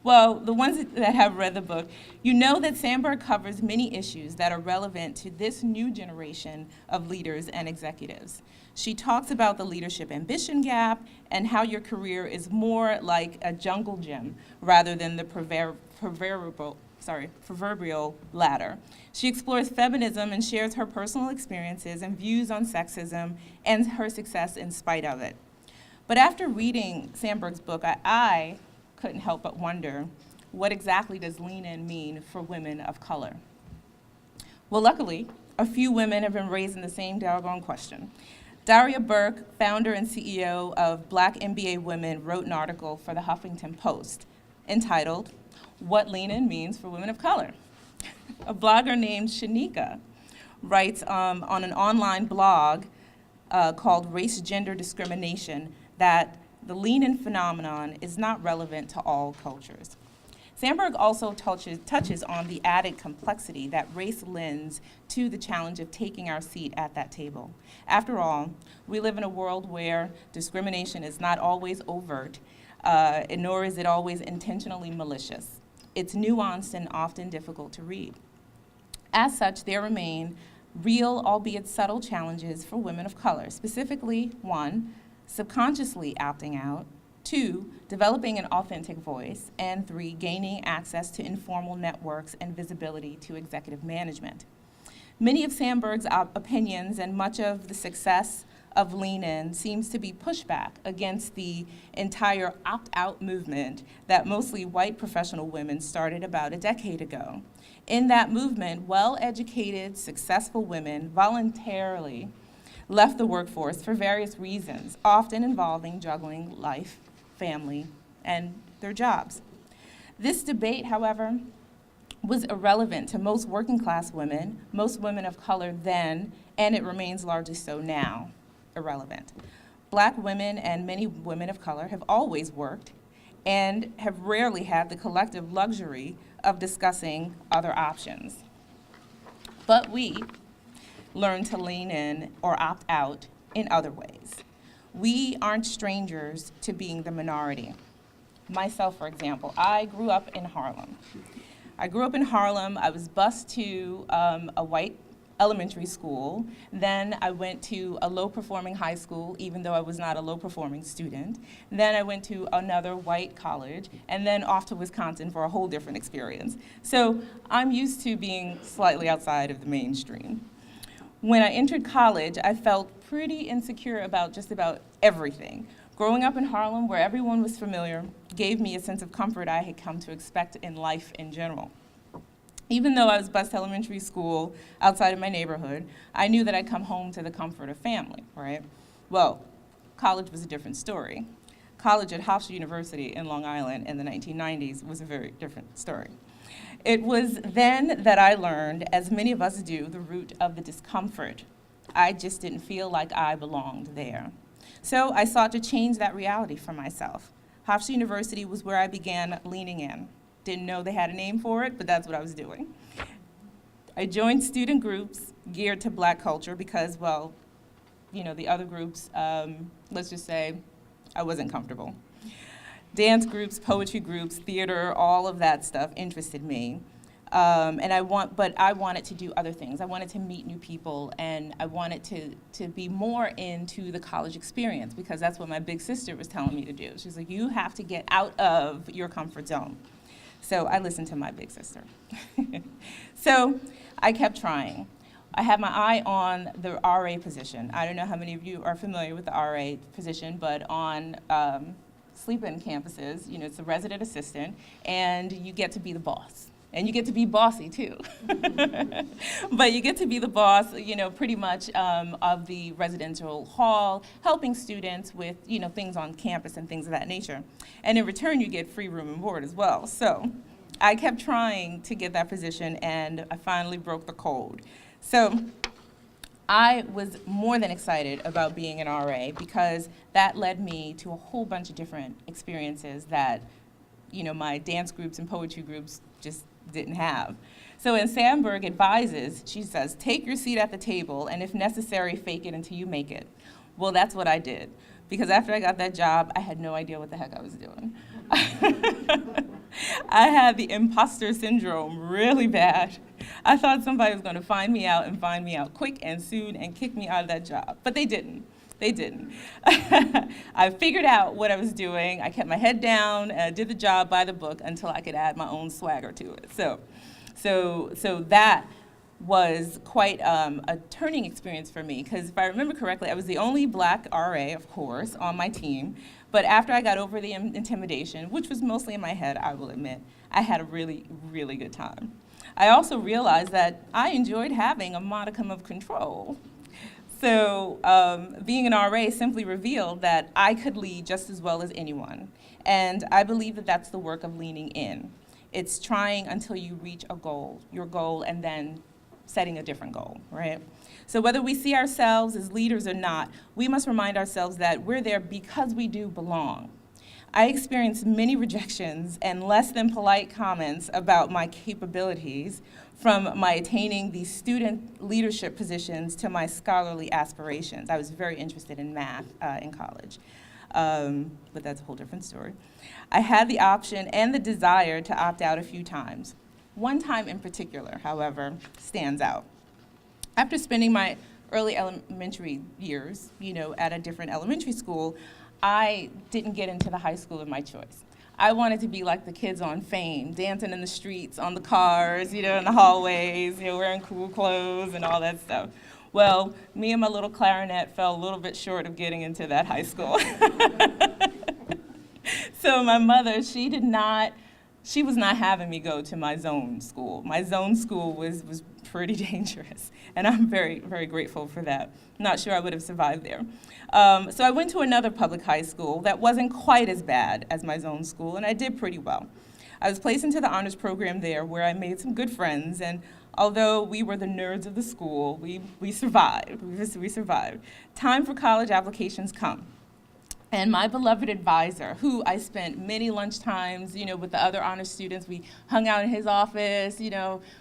Well, the ones that have read the book, you know that Sandberg covers many issues that are relevant to this new generation of leaders and executives. She talks about the leadership ambition gap and how your career is more like a jungle gym rather than the proverbial ladder. She explores feminism and shares her personal experiences and views on sexism and her success in spite of it. But after reading Sandberg's book, I couldn't help but wonder, what exactly does lean in mean for women of color? Well, luckily, a few women have been raising the same doggone question. Daria Burke, founder and CEO of Black MBA Women, wrote an article for the Huffington Post entitled, "What Lean In Means for Women of Color." A blogger named Shanika writes on an online blog called Race Gender Discrimination that the lean-in phenomenon is not relevant to all cultures. Sandberg also touches on the added complexity that race lends to the challenge of taking our seat at that table. After all, we live in a world where discrimination is not always overt, nor is it always intentionally malicious. It's nuanced and often difficult to read. As such, there remain real, albeit subtle, challenges for women of color, specifically, 1, subconsciously opting out, 2, developing an authentic voice, and 3, gaining access to informal networks and visibility to executive management. Many of Sandberg's opinions and much of the success of Lean In seems to be pushback against the entire opt-out movement that mostly white professional women started about a decade ago. In that movement, well-educated, successful women voluntarily left the workforce for various reasons, often involving juggling life, family, and their jobs. This debate, however, was irrelevant to most working class women, most women of color then, and it remains largely so now, irrelevant. Black women and many women of color have always worked and have rarely had the collective luxury of discussing other options. But we learn to lean in or opt out in other ways. We aren't strangers to being the minority. Myself, for example, I grew up in Harlem. I was bused to a white elementary school. Then I went to a low-performing high school, even though I was not a low-performing student. Then I went to another white college, and then off to Wisconsin for a whole different experience. So I'm used to being slightly outside of the mainstream. When I entered college, I felt pretty insecure about just about everything. Growing up in Harlem, where everyone was familiar, gave me a sense of comfort I had come to expect in life in general. Even though I was bused to elementary school outside of my neighborhood, I knew that I'd come home to the comfort of family, right? Well, college was a different story. College at Hofstra University in Long Island in the 1990s was a very different story. It was then that I learned, as many of us do, the root of the discomfort. I just didn't feel like I belonged there. So I sought to change that reality for myself. Hofstra University was where I began leaning in. Didn't know they had a name for it, but that's what I was doing. I joined student groups geared to Black culture because, well, you know, the other groups, let's just say, I wasn't comfortable. Dance groups, poetry groups, theater, all of that stuff interested me. But I wanted to do other things. I wanted to meet new people, and I wanted to be more into the college experience because that's what my big sister was telling me to do. She's like, you have to get out of your comfort zone. So I listened to my big sister. So I kept trying. I had my eye on the RA position. I don't know how many of you are familiar with the RA position, but on sleep-in campuses, you know, it's a resident assistant, and you get to be the boss. And you get to be bossy, too. But you get to be the boss, you know, pretty much of the residential hall, helping students with, you know, things on campus and things of that nature. And in return, you get free room and board as well. So I kept trying to get that position, and I finally broke the code. So I was more than excited about being an RA because that led me to a whole bunch of different experiences that, you know, my dance groups and poetry groups just didn't have. So when Sandberg advises, she says, take your seat at the table, and if necessary, fake it until you make it. Well, that's what I did. Because after I got that job, I had no idea what the heck I was doing. I had the imposter syndrome really bad. I thought somebody was going to find me out quick and soon and kick me out of that job. But they didn't. They didn't. I figured out what I was doing. I kept my head down, did the job by the book until I could add my own swagger to it. So that was quite a turning experience for me, because if I remember correctly, I was the only Black RA, of course, on my team. But after I got over the intimidation, which was mostly in my head, I will admit, I had a really, really good time. I also realized that I enjoyed having a modicum of control. So being an RA simply revealed that I could lead just as well as anyone. And I believe that that's the work of leaning in. It's trying until you reach a goal, your goal, and then setting a different goal, right? So whether we see ourselves as leaders or not, we must remind ourselves that we're there because we do belong. I experienced many rejections and less than polite comments about my capabilities, from my attaining these student leadership positions to my scholarly aspirations. I was very interested in math in college, but that's a whole different story. I had the option and the desire to opt out a few times. One time in particular, however, stands out. After spending my early elementary years, you know, at a different elementary school, I didn't get into the high school of my choice. I wanted to be like the kids on Fame, dancing in the streets, on the cars, you know, in the hallways, you know, wearing cool clothes and all that stuff. Well, me and my little clarinet fell a little bit short of getting into that high school. So my mother, she was not having me go to my zone school. My zone school was pretty dangerous, and I'm very, very grateful for that. Not sure I would have survived there. So I went to another public high school that wasn't quite as bad as my zone school, and I did pretty well. I was placed into the honors program there where I made some good friends, and although we were the nerds of the school, we survived. We survived. Time for college applications come. And my beloved advisor, who I spent many lunchtimes, with the other honors students, we hung out in his office,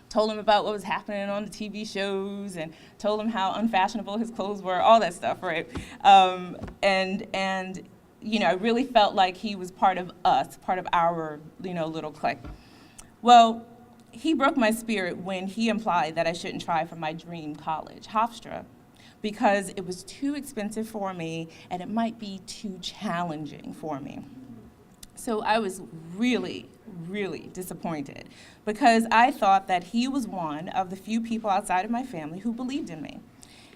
told him about what was happening on the TV shows and told him how unfashionable his clothes were, all that stuff, right? I really felt like he was part of us, part of our, little clique. Well, he broke my spirit when he implied that I shouldn't try for my dream college, Hofstra, because it was too expensive for me and it might be too challenging for me. So I was really, really disappointed because I thought that he was one of the few people outside of my family who believed in me.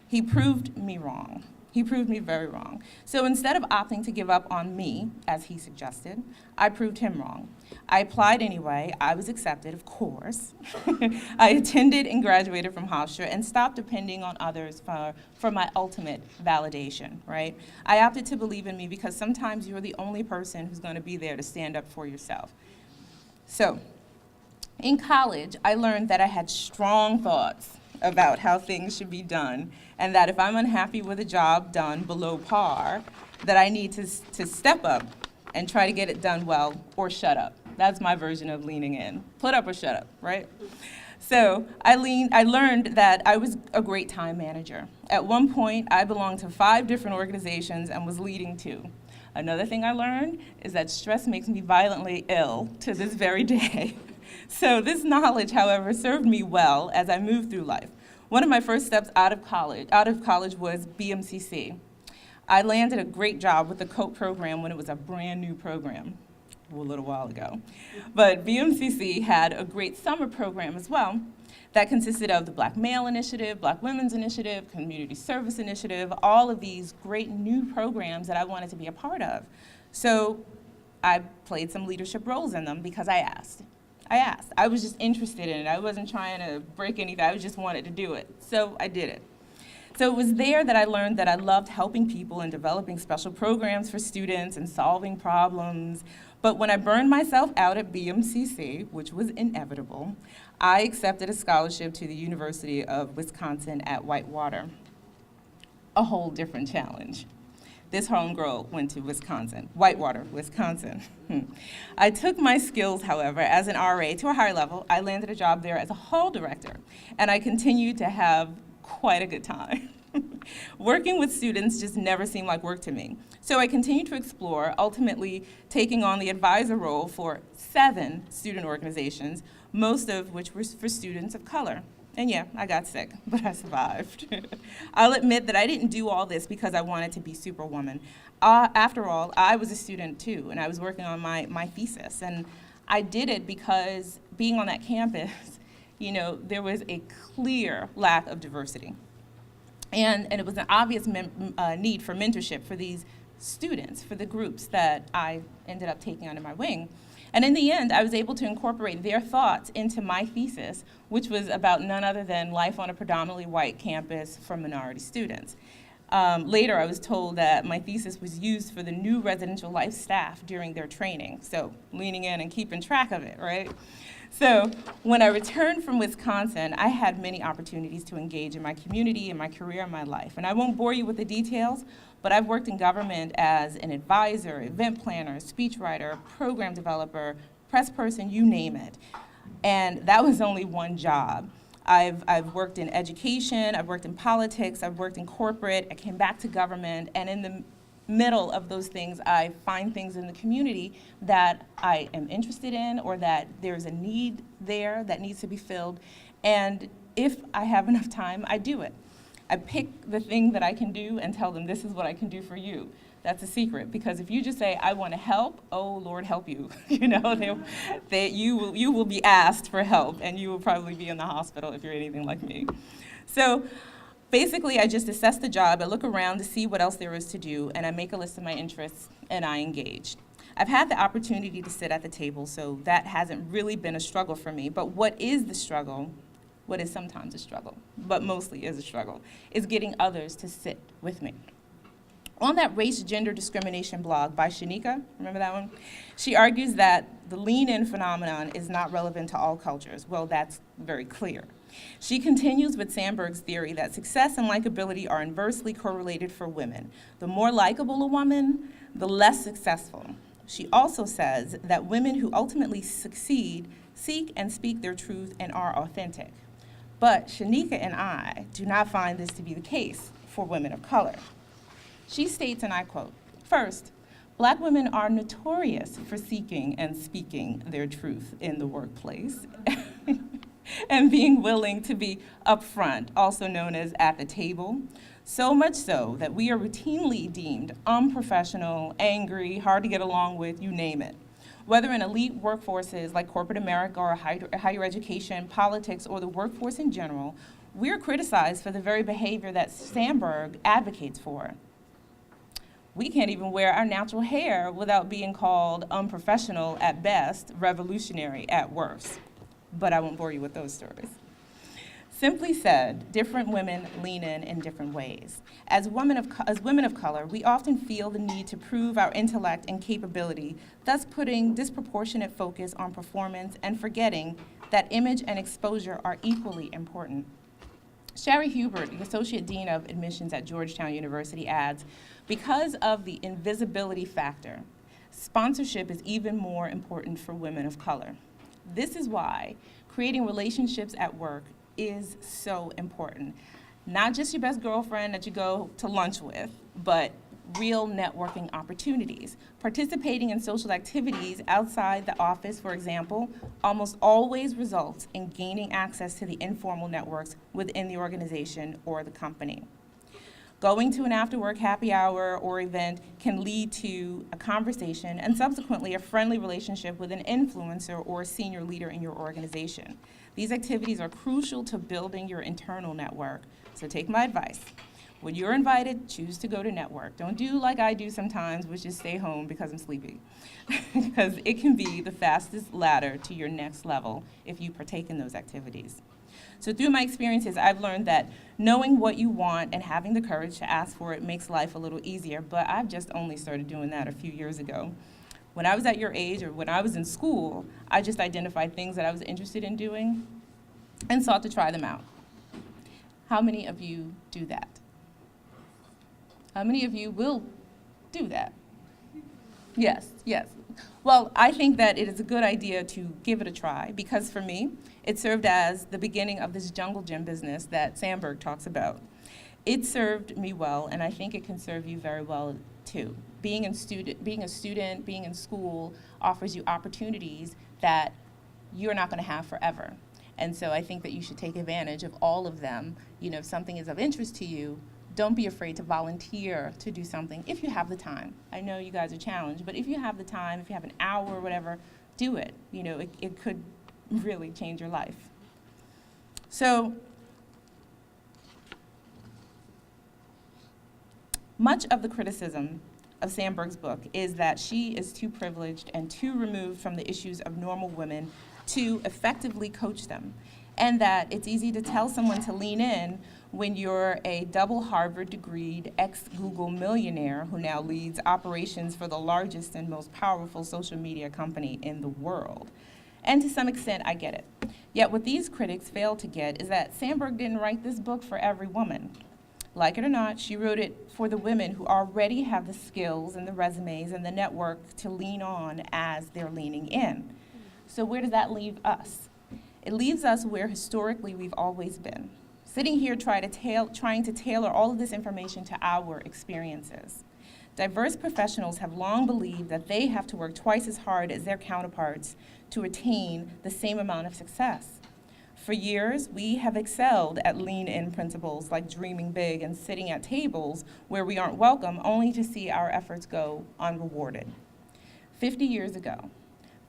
He proved me wrong. He proved me very wrong. So instead of opting to give up on me, as he suggested, I proved him wrong. I applied anyway. I was accepted, of course. I attended and graduated from Hofstra and stopped depending on others for my ultimate validation, right? I opted to believe in me because sometimes you're the only person who's going to be there to stand up for yourself. So in college, I learned that I had strong thoughts about how things should be done, and that if I'm unhappy with a job done below par, that I need to step up and try to get it done well, or shut up. That's my version of leaning in. Put up or shut up, right? So I learned that I was a great time manager. At one point, I belonged to 5 different organizations and was leading 2. Another thing I learned is that stress makes me violently ill to this very day. So this knowledge, however, served me well as I moved through life. One of my first steps out of college was BMCC. I landed a great job with the COAT program when it was a brand new program a little while ago. But BMCC had a great summer program as well that consisted of the Black Male Initiative, Black Women's Initiative, Community Service Initiative, all of these great new programs that I wanted to be a part of. So I played some leadership roles in them because I asked. I was just interested in it. I wasn't trying to break anything. I just wanted to do it. So I did it. So it was there that I learned that I loved helping people and developing special programs for students and solving problems. But when I burned myself out at BMCC, which was inevitable, I accepted a scholarship to the University of Wisconsin at Whitewater. A whole different challenge. This homegirl went to Wisconsin, Whitewater, Wisconsin. I took my skills, however, as an RA to a higher level. I landed a job there as a hall director, and I continued to have quite a good time. Working with students just never seemed like work to me. So I continued to explore, ultimately taking on the advisor role for 7 student organizations, most of which were for students of color. And yeah, I got sick, but I survived. I'll admit that I didn't do all this because I wanted to be Superwoman. After all, I was a student too, and I was working on my thesis. And I did it because being on that campus, there was a clear lack of diversity. And it was an obvious need for mentorship for these students, for the groups that I ended up taking under my wing. And in the end, I was able to incorporate their thoughts into my thesis, which was about none other than life on a predominantly white campus for minority students. Later, I was told that my thesis was used for the new residential life staff during their training, so leaning in and keeping track of it, right? So when I returned from Wisconsin, I had many opportunities to engage in my community, in my career, in my life. And I won't bore you with the details, but I've worked in government as an advisor, event planner, speechwriter, program developer, press person, you name it. And that was only one job. I've worked in education, I've worked in politics, I've worked in corporate, I came back to government, and in the middle of those things, I find things in the community that I am interested in or that there's a need there that needs to be filled. And if I have enough time, I do it. I pick the thing that I can do and tell them, this is what I can do for you. That's a secret, because if you just say, I want to help, oh, Lord, help you. You will be asked for help, and you will probably be in the hospital if you're anything like me. So basically, I just assess the job, I look around to see what else there is to do, and I make a list of my interests, and I engage. I've had the opportunity to sit at the table, so that hasn't really been a struggle for me. But what is the struggle, what is sometimes a struggle, but mostly is a struggle, is getting others to sit with me. On that race gender discrimination blog by Shanika, remember that one? She argues that the lean-in phenomenon is not relevant to all cultures. Well, that's very clear. She continues with Sandberg's theory that success and likability are inversely correlated for women. The more likable a woman, the less successful. She also says that women who ultimately succeed seek and speak their truth and are authentic. But Shanika and I do not find this to be the case for women of color. She states, and I quote, "First, Black women are notorious for seeking and speaking their truth in the workplace and being willing to be upfront, also known as at the table, so much so that we are routinely deemed unprofessional, angry, hard to get along with, you name it. Whether in elite workforces like corporate America or higher education, politics, or the workforce in general, we're criticized for the very behavior that Sandberg advocates for. We can't even wear our natural hair without being called unprofessional at best, revolutionary at worst." But I won't bore you with those stories. Simply said, different women lean in different ways. As women of color, we often feel the need to prove our intellect and capability, thus putting disproportionate focus on performance and forgetting that image and exposure are equally important. Sherry Hubert, the Associate Dean of Admissions at Georgetown University, adds, "Because of the invisibility factor, sponsorship is even more important for women of color. This is why creating relationships at work is so important. Not just your best girlfriend that you go to lunch with, but real networking opportunities. Participating in social activities outside the office, for example, almost always results in gaining access to the informal networks within the organization or the company. Going to an after-work happy hour or event can lead to a conversation and subsequently a friendly relationship with an influencer or a senior leader in your organization. These activities are crucial to building your internal network. So take my advice. When you're invited, choose to go to network. Don't do like I do sometimes, which is stay home because I'm sleepy. Because it can be the fastest ladder to your next level if you partake in those activities. So through my experiences, I've learned that knowing what you want and having the courage to ask for it makes life a little easier, but I've just only started doing that a few years ago. When I was at your age or when I was in school, I just identified things that I was interested in doing and sought to try them out. How many of you do that? How many of you will do that? Yes, yes. Well, I think that it is a good idea to give it a try because for me, it served as the beginning of this jungle gym business that Sandberg talks about. It served me well, and I think it can serve you very well too. Being a student, being in school offers you opportunities that you're not going to have forever. And so I think that you should take advantage of all of them. You know, if something is of interest to you, don't be afraid to volunteer to do something if you have the time. I know you guys are challenged, but if you have the time, if you have an hour or whatever, do it. You know, it could really change your life. So much of the criticism of Sandberg's book is that she is too privileged and too removed from the issues of normal women to effectively coach them, and that it's easy to tell someone to lean in when you're a double Harvard-degreed ex-Google millionaire who now leads operations for the largest and most powerful social media company in the world. And to some extent, I get it. Yet what these critics fail to get is that Sandberg didn't write this book for every woman. Like it or not, she wrote it for the women who already have the skills and the resumes and the network to lean on as they're leaning in. So where does that leave us? It leaves us where historically we've always been, sitting here trying to tailor all of this information to our experiences. Diverse professionals have long believed that they have to work twice as hard as their counterparts to attain the same amount of success. For years, we have excelled at lean-in principles like dreaming big and sitting at tables where we aren't welcome, only to see our efforts go unrewarded. 50 years ago,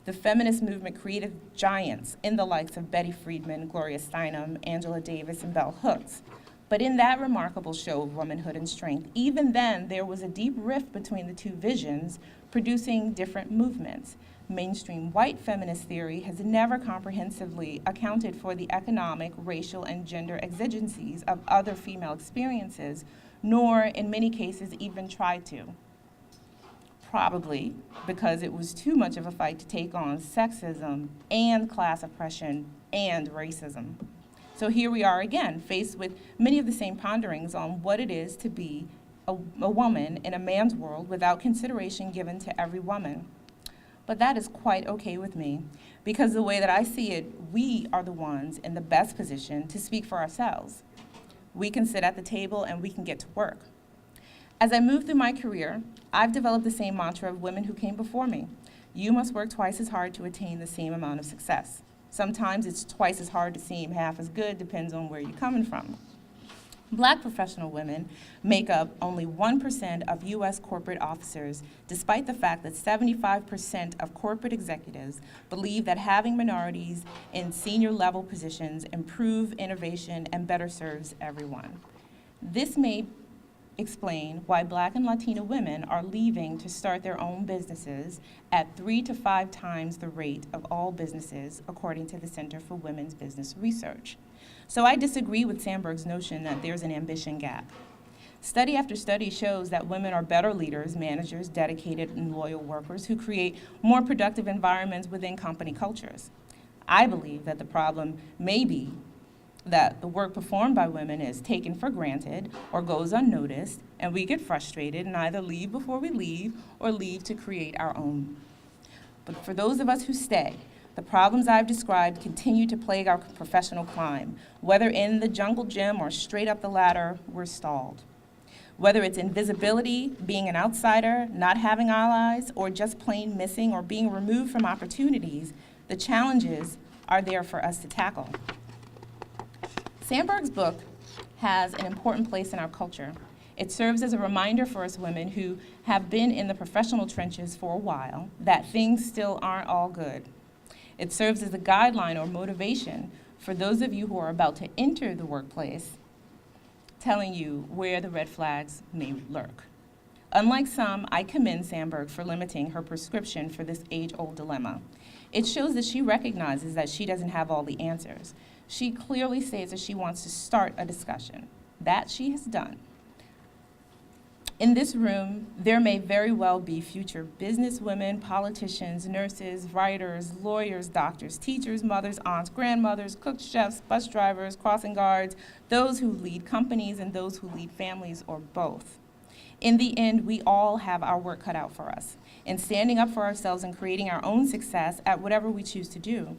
the feminist movement created giants in the likes of Betty Friedman, Gloria Steinem, Angela Davis, and Bell Hooks. But in that remarkable show of womanhood and strength, even then there was a deep rift between the two visions, producing different movements. Mainstream white feminist theory has never comprehensively accounted for the economic, racial, and gender exigencies of other female experiences, nor in many cases even tried to. Probably because it was too much of a fight to take on sexism and class oppression and racism. So here we are again, faced with many of the same ponderings on what it is to be a woman in a man's world without consideration given to every woman. But that is quite okay with me, because the way that I see it, we are the ones in the best position to speak for ourselves. We can sit at the table and we can get to work. As I move through my career, I've developed the same mantra of women who came before me. You must work twice as hard to attain the same amount of success. Sometimes it's twice as hard to seem half as good, depends on where you're coming from. Black professional women make up only 1% of U.S. corporate officers, despite the fact that 75% of corporate executives believe that having minorities in senior level positions improve innovation and better serves everyone. This may explain why Black and Latina women are leaving to start their own businesses at 3 to 5 times the rate of all businesses, according to the Center for Women's Business Research. So I disagree with Sandberg's notion that there's an ambition gap. Study after study shows that women are better leaders, managers, dedicated and loyal workers who create more productive environments within company cultures. I believe that the problem may be that the work performed by women is taken for granted or goes unnoticed, and we get frustrated and either leave before we leave or leave to create our own. But for those of us who stay, the problems I've described continue to plague our professional climb. Whether in the jungle gym or straight up the ladder, we're stalled. Whether it's invisibility, being an outsider, not having allies, or just plain missing or being removed from opportunities, the challenges are there for us to tackle. Sandberg's book has an important place in our culture. It serves as a reminder for us women who have been in the professional trenches for a while that things still aren't all good. It serves as a guideline or motivation for those of you who are about to enter the workplace, telling you where the red flags may lurk. Unlike some, I commend Sandberg for limiting her prescription for this age-old dilemma. It shows that she recognizes that she doesn't have all the answers. She clearly states that she wants to start a discussion. That she has done. In this room, there may very well be future businesswomen, politicians, nurses, writers, lawyers, doctors, teachers, mothers, aunts, grandmothers, cooks, chefs, bus drivers, crossing guards, those who lead companies and those who lead families, or both. In the end, we all have our work cut out for us in standing up for ourselves and creating our own success at whatever we choose to do.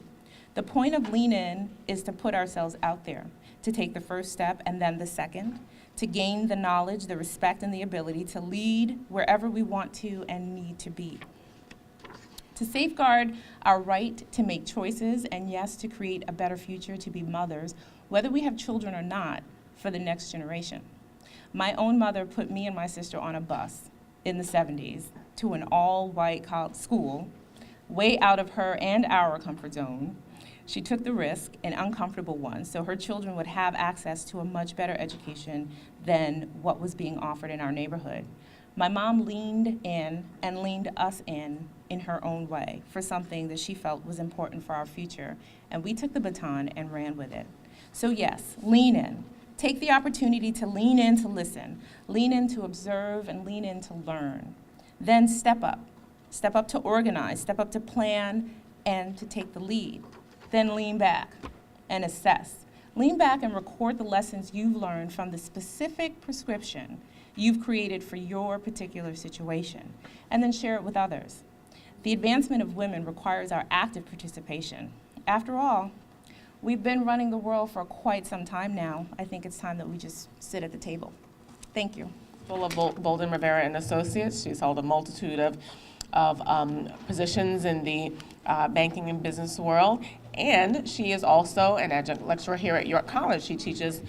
The point of Lean In is to put ourselves out there, to take the first step and then the second, to gain the knowledge, the respect, and the ability to lead wherever we want to and need to be. To safeguard our right to make choices and, yes, to create a better future, to be mothers, whether we have children or not, for the next generation. My own mother put me and my sister on a bus in the 70s to an all-white school, way out of her and our comfort zone. She took the risk, an uncomfortable one, so her children would have access to a much better education than what was being offered in our neighborhood. My mom leaned in and leaned us in her own way for something that she felt was important for our future, and we took the baton and ran with it. So yes, lean in. Take the opportunity to lean in to listen, lean in to observe, and lean in to learn. Then step up. Step up to organize, step up to plan, and to take the lead. Then lean back and assess. Lean back and record the lessons you've learned from the specific prescription you've created for your particular situation, and then share it with others. The advancement of women requires our active participation. After all, we've been running the world for quite some time now. I think it's time that we just sit at the table. Thank you. Full of Bolden, Rivera and Associates. She's held a multitude of positions in the banking and business world. And she is also an adjunct lecturer here at York College. She teaches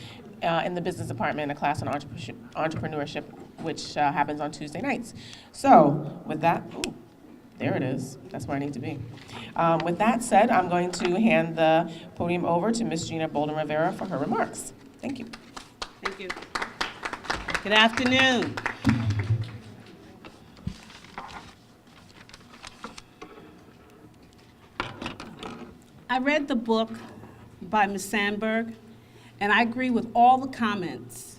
in the business department a class on entrepreneurship, which happens on Tuesday nights. So with that, ooh, there it is. That's where I need to be. With that said, I'm going to hand the podium over to Ms. Gina Bolden Rivera for her remarks. Thank you. Thank you. Good afternoon. I read the book by Ms. Sandberg, and I agree with all the comments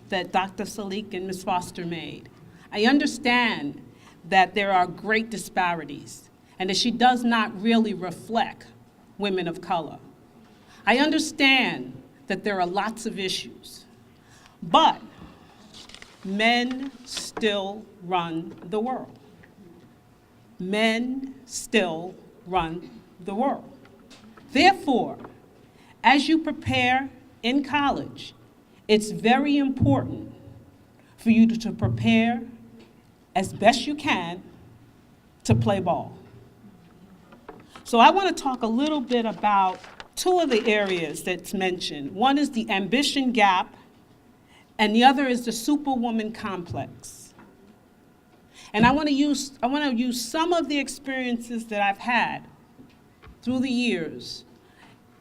that Dr. Salik and Ms. Foster made. I understand that there are great disparities and that she does not really reflect women of color. I understand that there are lots of issues, but men still run the world. Men still run the world. Therefore, as you prepare in college, it's very important for you to prepare as best you can to play ball. So I want to talk a little bit about two of the areas that's mentioned. One is the ambition gap, and the other is the superwoman complex. And I want to use some of the experiences that I've had through the years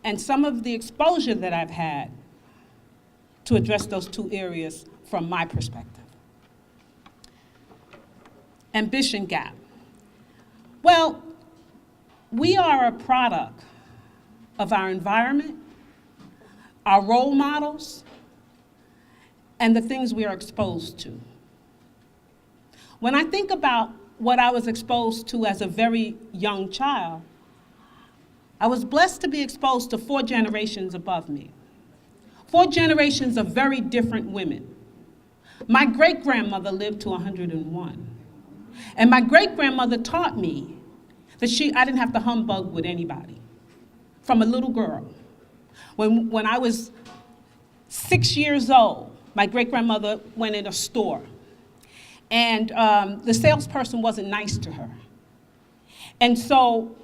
and some of the exposure that I've had to address those two areas from my perspective. Ambition gap. Well, we are a product of our environment, our role models, and the things we are exposed to. When I think about what I was exposed to as a very young child, I was blessed to be exposed to 4 generations above me. 4 generations of very different women. My great-grandmother lived to 101. And my great-grandmother taught me that I didn't have to humbug with anybody. From a little girl. When I was 6 years old, my great-grandmother went in a store. And the salesperson wasn't nice to her. And so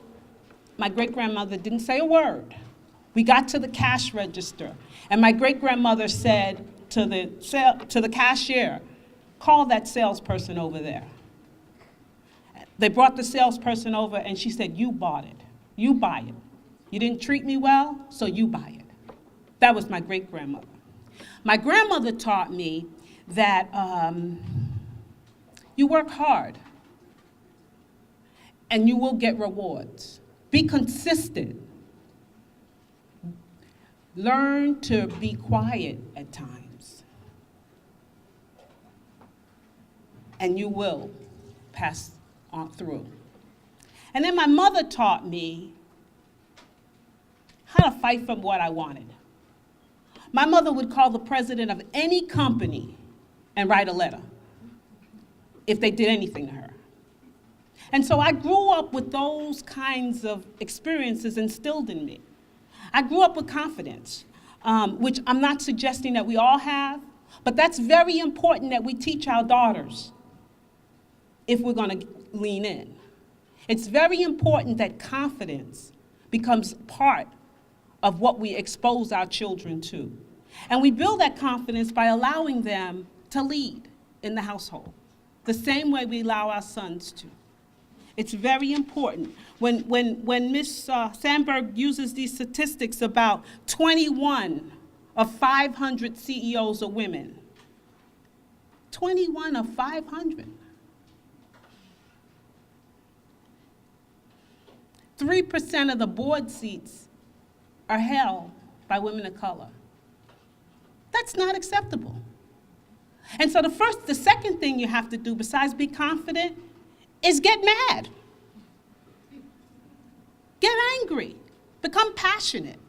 my great-grandmother didn't say a word. We got to the cash register, and my great-grandmother said to the cashier, "Call that salesperson over there." They brought the salesperson over, and she said, "You bought it. You buy it. You didn't treat me well, so you buy it." That was my great-grandmother. My grandmother taught me that you work hard, and you will get rewards. Be consistent. Learn to be quiet at times, and you will pass on through. And then my mother taught me how to fight for what I wanted. My mother would call the president of any company and write a letter if they did anything to her. And so I grew up with those kinds of experiences instilled in me. I grew up with confidence, which I'm not suggesting that we all have, but that's very important that we teach our daughters if we're going to lean in. It's very important that confidence becomes part of what we expose our children to. And we build that confidence by allowing them to lead in the household, the same way we allow our sons to. It's very important. When Ms. Sandberg uses these statistics about 21 of 500 CEOs are women, 21 of 500. 3% of the board seats are held by women of color. That's not acceptable. And so the second thing you have to do besides be confident is get mad. Get angry. Become passionate.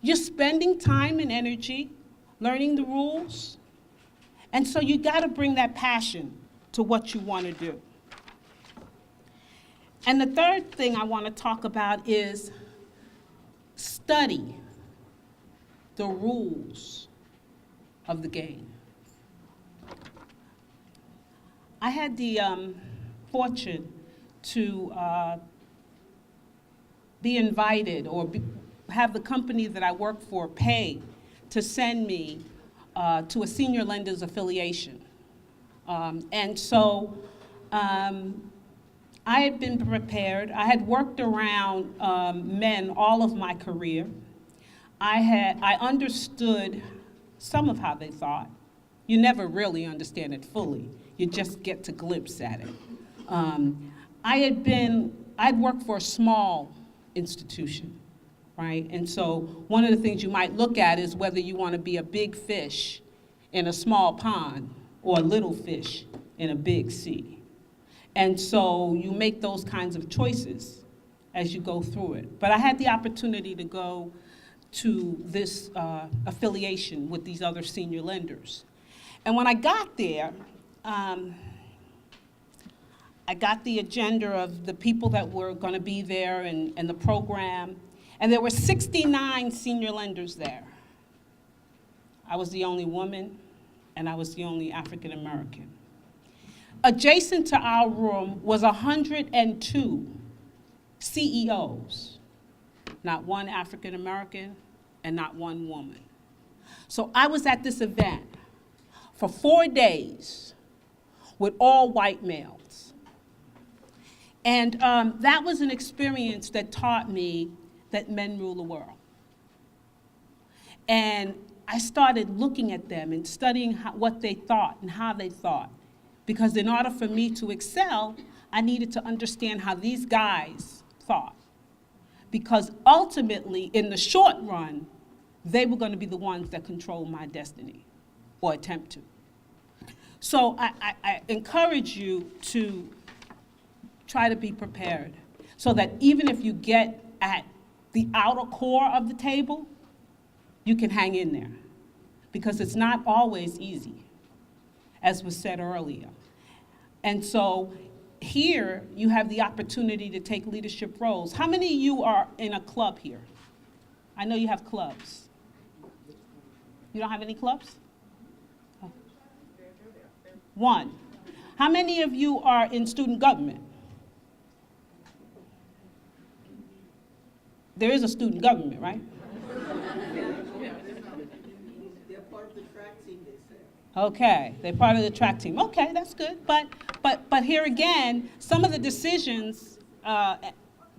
You're spending time and energy learning the rules, and so you got to bring that passion to what you want to do. And the third thing I want to talk about is study the rules of the game. I had the fortune to be invited or have the company that I work for pay to send me to a senior lenders affiliation. And so I had been prepared. I had worked around men all of my career. I understood some of how they thought. You never really understand it fully. You just get to glimpse at it. I'd worked for a small institution, right? And so one of the things you might look at is whether you want to be a big fish in a small pond or a little fish in a big sea. And so you make those kinds of choices as you go through it. But I had the opportunity to go to this affiliation with these other senior lenders. And when I got there, I got the agenda of the people that were going to be there and the program, and there were 69 senior lenders there. I was the only woman, and I was the only African American. Adjacent to our room was 102 CEOs, not one African American and not one woman. So I was at this event for 4 days with all white males. And that was an experience that taught me that men rule the world. And I started looking at them and studying what they thought and how they thought. Because in order for me to excel, I needed to understand how these guys thought. Because ultimately, in the short run, they were going to be the ones that control my destiny, or attempt to. So I encourage you to try to be prepared, so that even if you get at the outer core of the table, you can hang in there. Because it's not always easy, as was said earlier. And so here, you have the opportunity to take leadership roles. How many of you are in a club here? I know you have clubs. You don't have any clubs? Oh. One. How many of you are in student government? There is a student government, right? They're part of the track team, they say. Okay, they're part of the track team. Okay, that's good. But here again, some of the decisions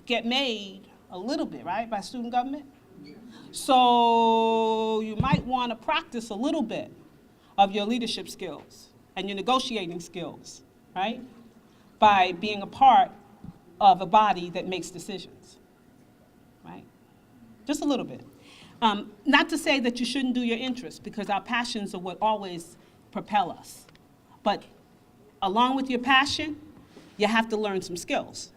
get made a little bit, right, by student government? So you might want to practice a little bit of your leadership skills and your negotiating skills, right, by being a part of a body that makes decisions, right? Just a little bit. Not to say that you shouldn't do your interests, because our passions are what always propel us. But along with your passion, you have to learn some skills.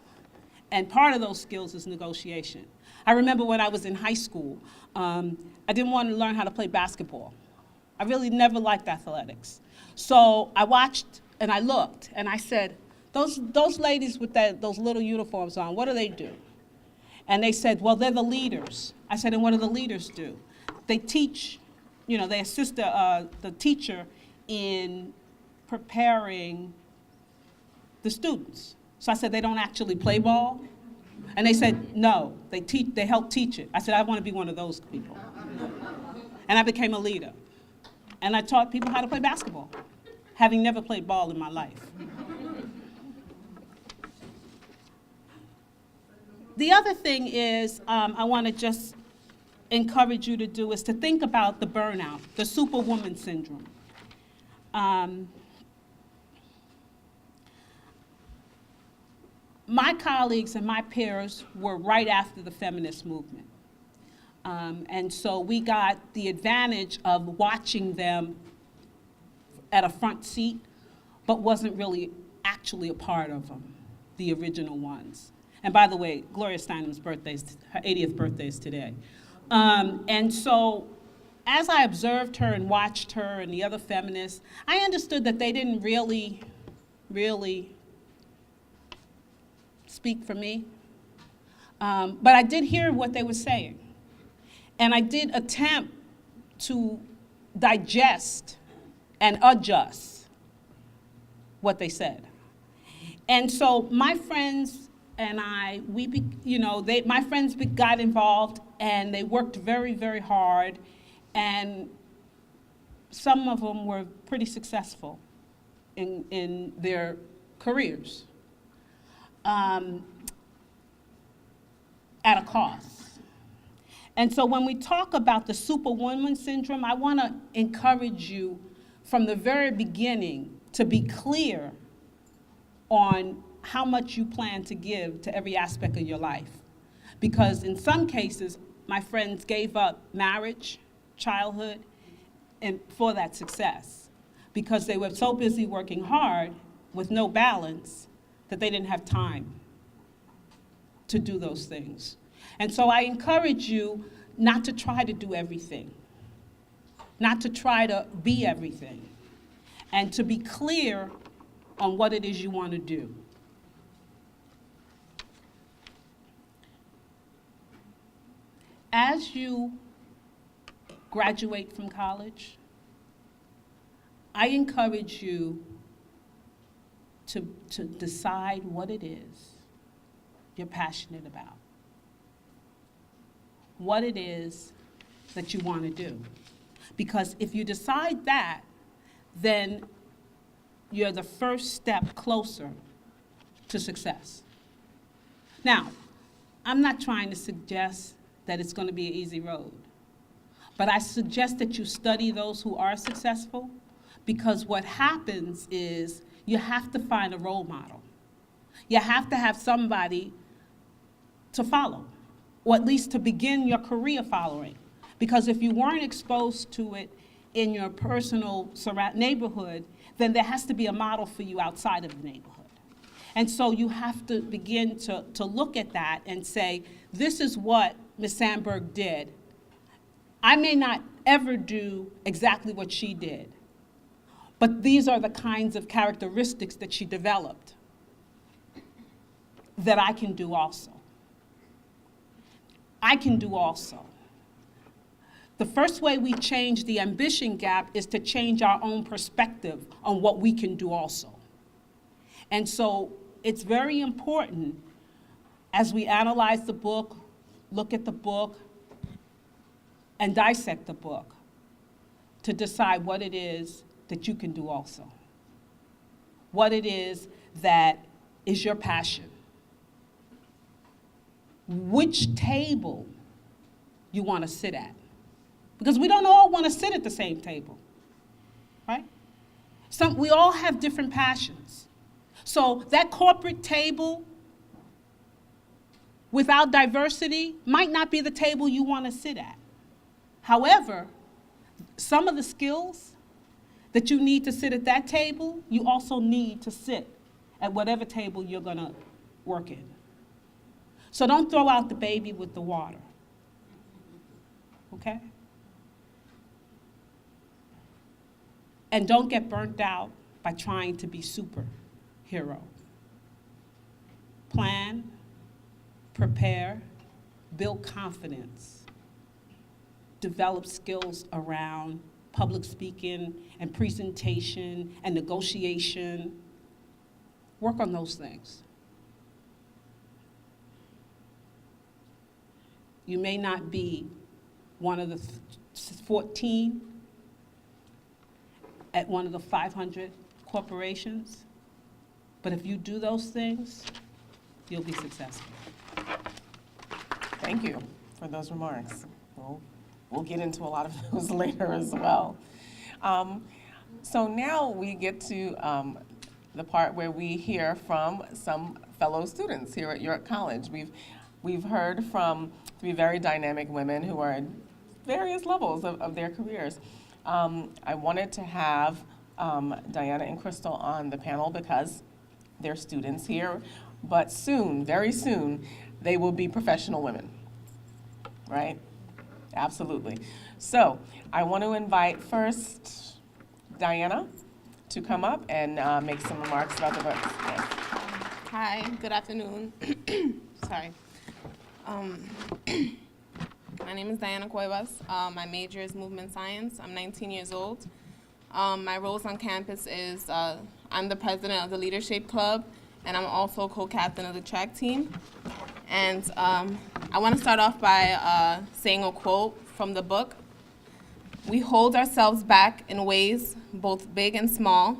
And part of those skills is negotiation. I remember when I was in high school, I didn't want to learn how to play basketball. I really never liked athletics. So I watched and I looked and I said, those ladies with those little uniforms on, what do they do? And they said, well, they're the leaders. I said, and what do the leaders do? They teach, they assist the teacher in preparing the students. So I said, they don't actually play ball? And they said, no, they help teach it. I said, I want to be one of those people. And I became a leader. And I taught people how to play basketball, having never played ball in my life. The other thing is, I want to just encourage you to do is to think about the burnout, the superwoman syndrome. My colleagues and my peers were right after the feminist movement. And so we got the advantage of watching them at a front seat, but wasn't really actually a part of them, the original ones. And by the way, Gloria Steinem's birthday, her 80th birthday is today. And so as I observed her and watched her and the other feminists, I understood that they didn't really speak for me. But I did hear what they were saying. And I did attempt to digest and adjust what they said. And so my friends and I, my friends got involved and they worked very, very hard, and some of them were pretty successful in their careers at a cost. And so when we talk about the superwoman syndrome, I want to encourage you from the very beginning to be clear on how much you plan to give to every aspect of your life. Because in some cases, my friends gave up marriage, childhood, and for that success, because they were so busy working hard with no balance that they didn't have time to do those things. And so I encourage you not to try to do everything, not to try to be everything, and to be clear on what it is you want to do. As you graduate from college, I encourage you to decide what it is you're passionate about, what it is that you want to do. Because if you decide that, then you're the first step closer to success. Now, I'm not trying to suggest that it's going to be an easy road, but I suggest that you study those who are successful, because what happens is you have to find a role model. You have to have somebody to follow, or at least to begin your career following. Because if you weren't exposed to it in your personal neighborhood, then there has to be a model for you outside of the neighborhood. And so you have to begin to look at that and say, this is what Ms. Sandberg did. I may not ever do exactly what she did, but these are the kinds of characteristics that she developed that I can do also. I can do also. The first way we change the ambition gap is to change our own perspective on what we can do also. And so it's very important, as we analyze the book, look at the book, and dissect the book, to decide what it is that you can do also. What it is that is your passion. Which table you want to sit at. Because we don't all want to sit at the same table, right? We all have different passions. So that corporate table without diversity might not be the table you want to sit at. However, some of the skills that you need to sit at that table, you also need to sit at whatever table you're going to work in. So don't throw out the baby with the water, okay? And don't get burnt out by trying to be superhero. Plan, prepare, build confidence, develop skills around public speaking and presentation and negotiation. Work on those things. You may not be one of the 14 at one of the 500 corporations, but if you do those things, you'll be successful. Thank you for those remarks. We'll get into a lot of those later as well. So now we get to the part where we hear from some fellow students here at York College. We've heard from 3 very dynamic women who are at various levels of their careers. I wanted to have Diana and Crystal on the panel because they're students here, but soon, very soon, they will be professional women, right? Absolutely. So I want to invite first Diana to come up and make some remarks about the book. Hi, good afternoon. Sorry. My name is Diana Cuevas. My major is movement science. I'm 19 years old. My roles on campus is I'm the president of the leadership club, and I'm also co-captain of the track team. And I want to start off by saying a quote from the book. We hold ourselves back in ways both big and small,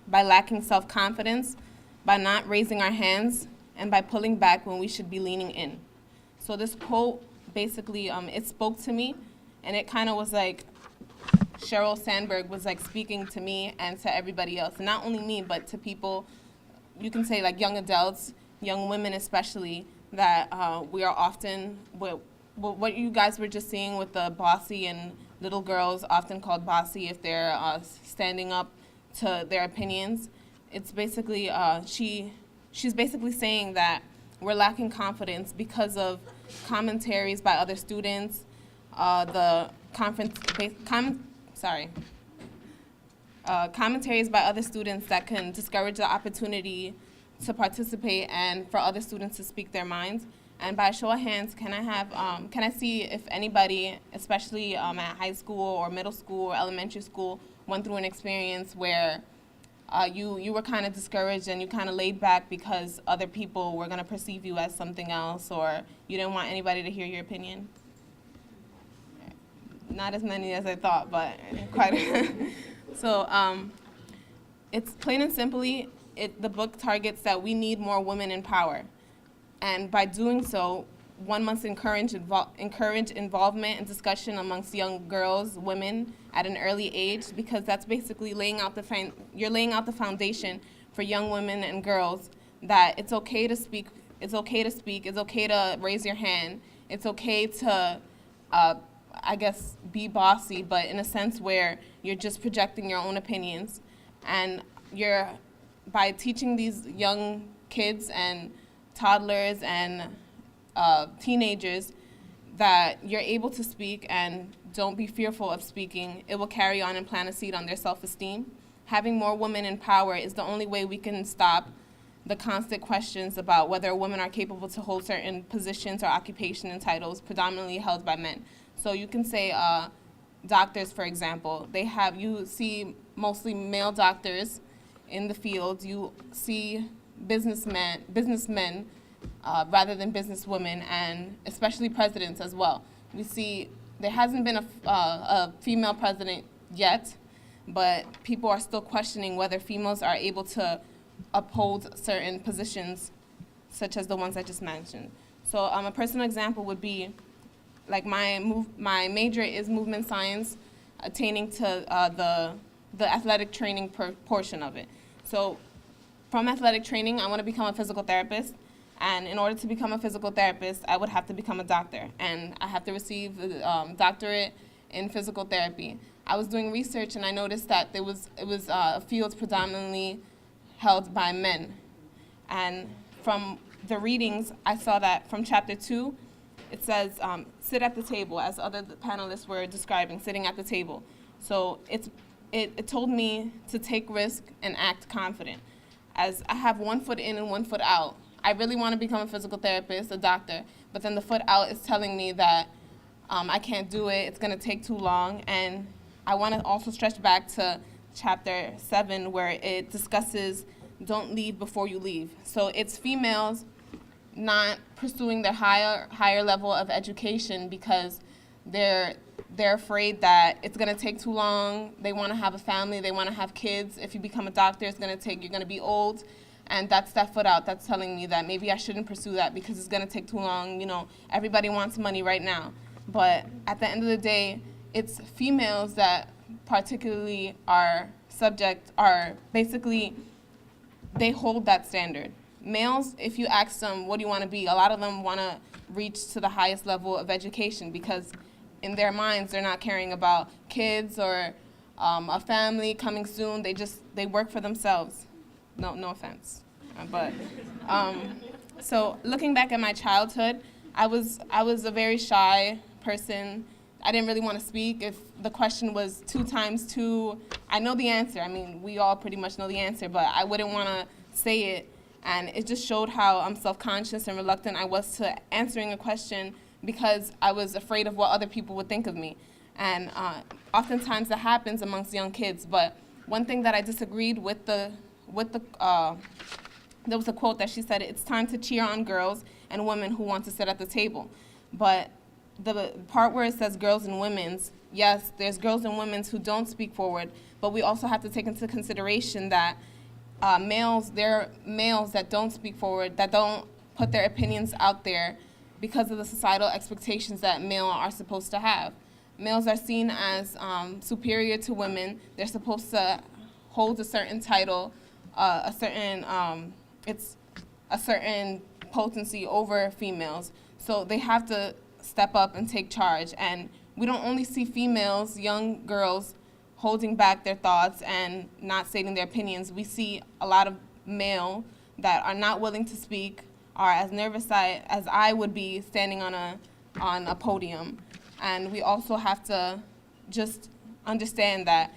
by lacking self-confidence, by not raising our hands, and by pulling back when we should be leaning in. So this quote, basically, it spoke to me, and it kind of was like Sheryl Sandberg was like speaking to me and to everybody else. And not only me, but to people, you can say like young adults, young women especially, that we are often, what you guys were just seeing with the bossy and little girls often called bossy if they're standing up to their opinions. It's basically, she's basically saying that we're lacking confidence because of commentaries by other students, commentaries by other students that can discourage the opportunity to participate and for other students to speak their minds. And by a show of hands, can I see if anybody, especially at high school or middle school or elementary school, went through an experience where you were kind of discouraged and you kind of laid back because other people were going to perceive you as something else, or you didn't want anybody to hear your opinion? Not as many as I thought, but quite a So it's plain and simply, the book targets that we need more women in power. And by doing so, one must encourage involvement and discussion amongst young girls, women at an early age, because that's basically you're laying out the foundation for young women and girls that it's okay to speak, it's okay to raise your hand, it's okay to, I guess, be bossy, but in a sense where you're just projecting your own opinions. And by teaching these young kids and toddlers and teenagers that you're able to speak and don't be fearful of speaking, it will carry on and plant a seed on their self-esteem. Having more women in power is the only way we can stop the constant questions about whether women are capable to hold certain positions or occupation and titles predominantly held by men. So you can say doctors, for example, you see mostly male doctors in the field. You see businessmen rather than businesswomen, and especially presidents as well. We see there hasn't been a female president yet, but people are still questioning whether females are able to uphold certain positions, such as the ones I just mentioned. So a personal example would be, like my major is movement science, attaining to the athletic training portion of it. So from athletic training, I want to become a physical therapist. And in order to become a physical therapist, I would have to become a doctor. And I have to receive a doctorate in physical therapy. I was doing research and I noticed that it was fields predominantly held by men. And from the readings, I saw that from chapter 2, it says, sit at the table, as other panelists were describing, sitting at the table. So it told me to take risk and act confident. As I have one foot in and one foot out, I really want to become a physical therapist, a doctor, but then the foot out is telling me that I can't do it, it's going to take too long. And I want to also stretch back to chapter 7, where it discusses don't leave before you leave. So it's females not pursuing their higher level of education because they're afraid that it's going to take too long. They want to have a family, they want to have kids. If you become a doctor, you're going to be old. And that's that foot out that's telling me that maybe I shouldn't pursue that because it's going to take too long. Everybody wants money right now. But at the end of the day, it's females that particularly are basically, they hold that standard. Males, if you ask them, what do you want to be? A lot of them want to reach to the highest level of education because in their minds, they're not caring about kids or a family coming soon. They work for themselves. No offense, but so looking back at my childhood, I was a very shy person. I didn't really want to speak. If the question was 2 times 2, I know the answer. I mean, we all pretty much know the answer, but I wouldn't want to say it. And it just showed how self-conscious and reluctant I was to answering a question because I was afraid of what other people would think of me. And oftentimes that happens amongst young kids. But one thing that I disagreed with there was a quote that she said, it's time to cheer on girls and women who want to sit at the table. But the part where it says girls and women's, yes, there's girls and women's who don't speak forward, but we also have to take into consideration that there are males that don't speak forward, that don't put their opinions out there because of the societal expectations that males are supposed to have. Males are seen as superior to women. They're supposed to hold a certain title, a certain potency over females. So they have to step up and take charge. And we don't only see females, young girls, holding back their thoughts and not stating their opinions. We see a lot of male that are not willing to speak, are as nervous as I would be standing on a podium. And we also have to just understand that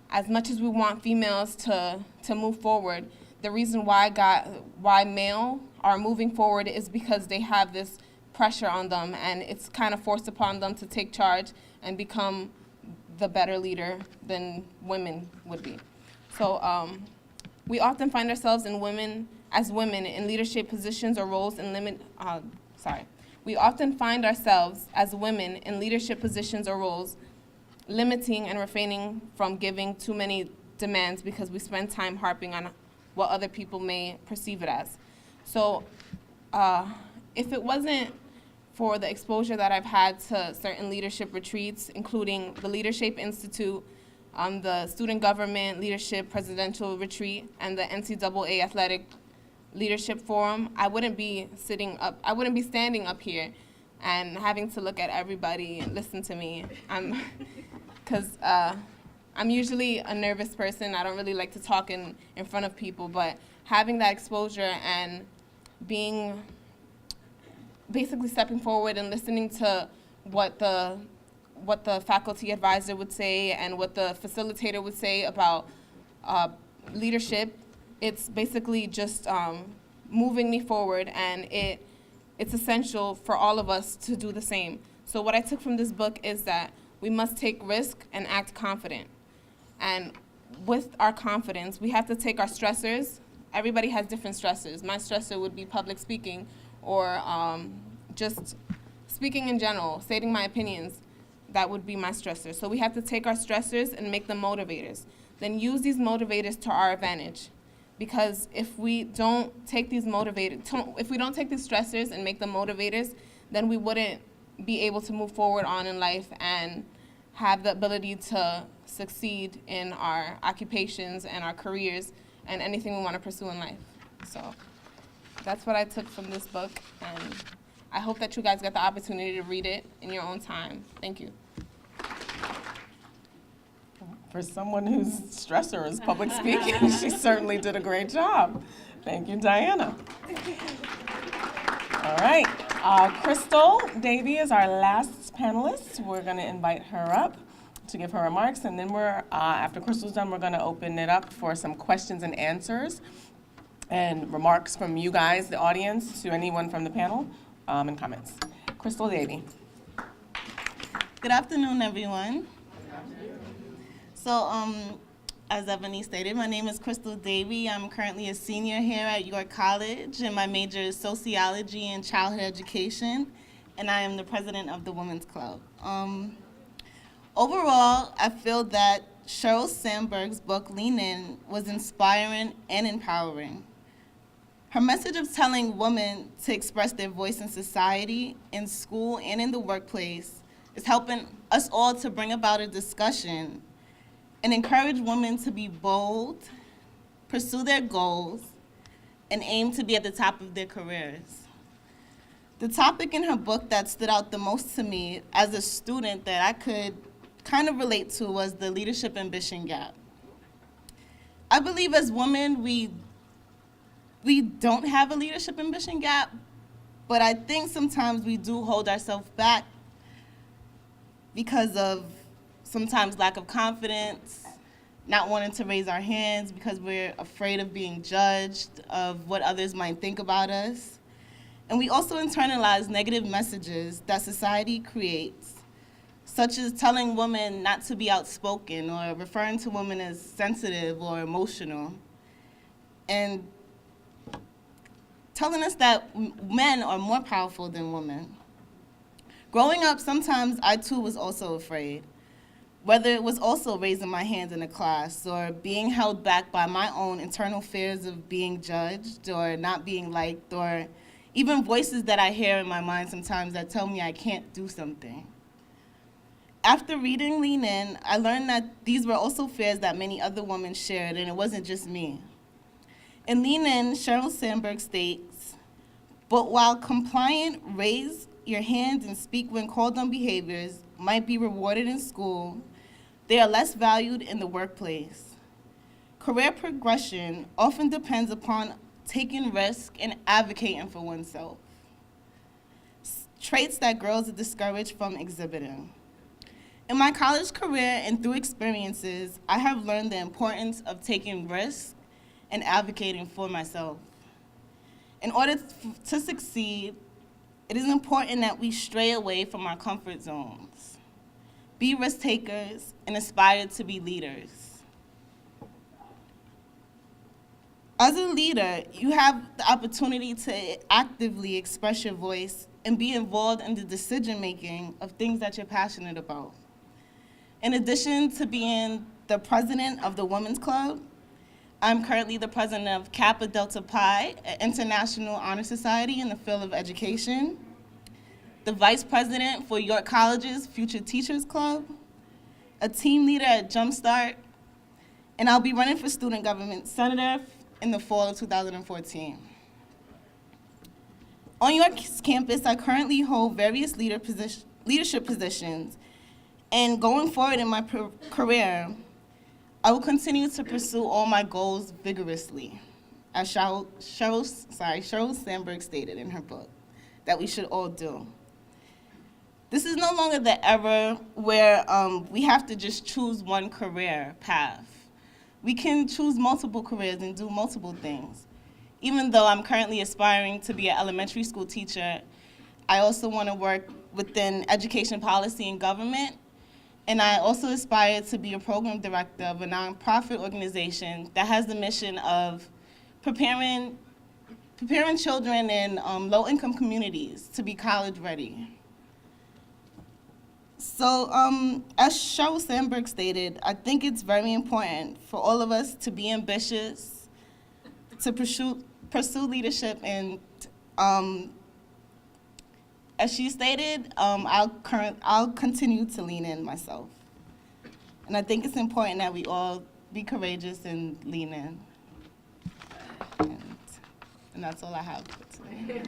as much as we want females to move forward, the reason why male are moving forward is because they have this pressure on them, and it's kind of forced upon them to take charge and become the better leader than women would be. So we often find ourselves as women in leadership positions or roles in We often find ourselves as women in leadership positions or roles limiting and refraining from giving too many demands because we spend time harping on what other people may perceive it as. So if it wasn't for the exposure that I've had to certain leadership retreats, including the Leadership Institute, the Student Government Leadership Presidential Retreat, and the NCAA Athletic Leadership Forum, I wouldn't be standing up here and having to look at everybody and listen to me. Because I'm usually a nervous person. I don't really like to talk in front of people, but having that exposure and basically stepping forward and listening to what the faculty advisor would say and what the facilitator would say about leadership, it's basically just moving me forward, and it's essential for all of us to do the same. So what I took from this book is that we must take risk and act confident. And with our confidence, we have to take our stressors. Everybody has different stressors. My stressor would be public speaking, or just speaking in general, stating my opinions. That would be my stressor. So we have to take our stressors and make them motivators. Then use these motivators to our advantage. Because if we don't take these stressors and make them motivators, then we wouldn't be able to move forward on in life and have the ability to succeed in our occupations and our careers and anything we want to pursue in life. So that's what I took from this book, and I hope that you guys get the opportunity to read it in your own time. Thank you. For someone whose stressor is public speaking, she certainly did a great job. Thank you, Diana. All right, Crystal Davy is our last panelist. We're going to invite her up to give her remarks, and then after Crystal's done, we're going to open it up for some questions and answers and remarks from you guys, the audience, to anyone from the panel, and comments. Crystal Davy. Good afternoon, everyone. So, as Ebonie stated, my name is Crystal Davy. I'm currently a senior here at York College, and my major is sociology and childhood education, and I am the president of the Women's Club. Overall, I feel that Sheryl Sandberg's book, Lean In, was inspiring and empowering. Her message of telling women to express their voice in society, in school, and in the workplace is helping us all to bring about a discussion and encourage women to be bold, pursue their goals, and aim to be at the top of their careers. The topic in her book that stood out the most to me as a student that I could kind of relate to was the leadership ambition gap. I believe as women, we don't have a leadership ambition gap, but I think sometimes we do hold ourselves back because of sometimes lack of confidence, not wanting to raise our hands because we're afraid of being judged, of what others might think about us. And we also internalize negative messages that society creates, such as telling women not to be outspoken or referring to women as sensitive or emotional, and telling us that men are more powerful than women. Growing up, sometimes I too was also afraid, whether it was also raising my hands in a class or being held back by my own internal fears of being judged or not being liked, or even voices that I hear in my mind sometimes that tell me I can't do something. After reading Lean In, I learned that these were also fears that many other women shared, and it wasn't just me. In Lean In, Sheryl Sandberg states, "But while compliant raise your hands and speak when called on behaviors might be rewarded in school, they are less valued in the workplace. Career progression often depends upon taking risk and advocating for oneself, traits that girls are discouraged from exhibiting. In my college career and through experiences, I have learned the importance of taking risks and advocating for myself. In order to succeed, it is important that we stray away from our comfort zones, be risk takers, and aspire to be leaders. As a leader, you have the opportunity to actively express your voice and be involved in the decision-making of things that you're passionate about. In addition to being the president of the Women's Club, I'm currently the president of Kappa Delta Pi, an international honor society in the field of education, the vice president for York College's Future Teachers Club, a team leader at Jumpstart, and I'll be running for student government senator in the fall of 2014. On York's campus, I currently hold various leadership positions, and going forward in my career, I will continue to pursue all my goals vigorously, as Sheryl Sandberg stated in her book, that we should all do. This is no longer the era where we have to just choose one career path. We can choose multiple careers and do multiple things. Even though I'm currently aspiring to be an elementary school teacher, I also want to work within education policy and government. And I also aspire to be a program director of a nonprofit organization that has the mission of preparing children in low-income communities to be college ready. So as Sheryl Sandberg stated, I think it's very important for all of us to be ambitious, to pursue leadership, and as she stated, I'll continue to lean in myself. And I think it's important that we all be courageous and lean in. And that's all I have for today.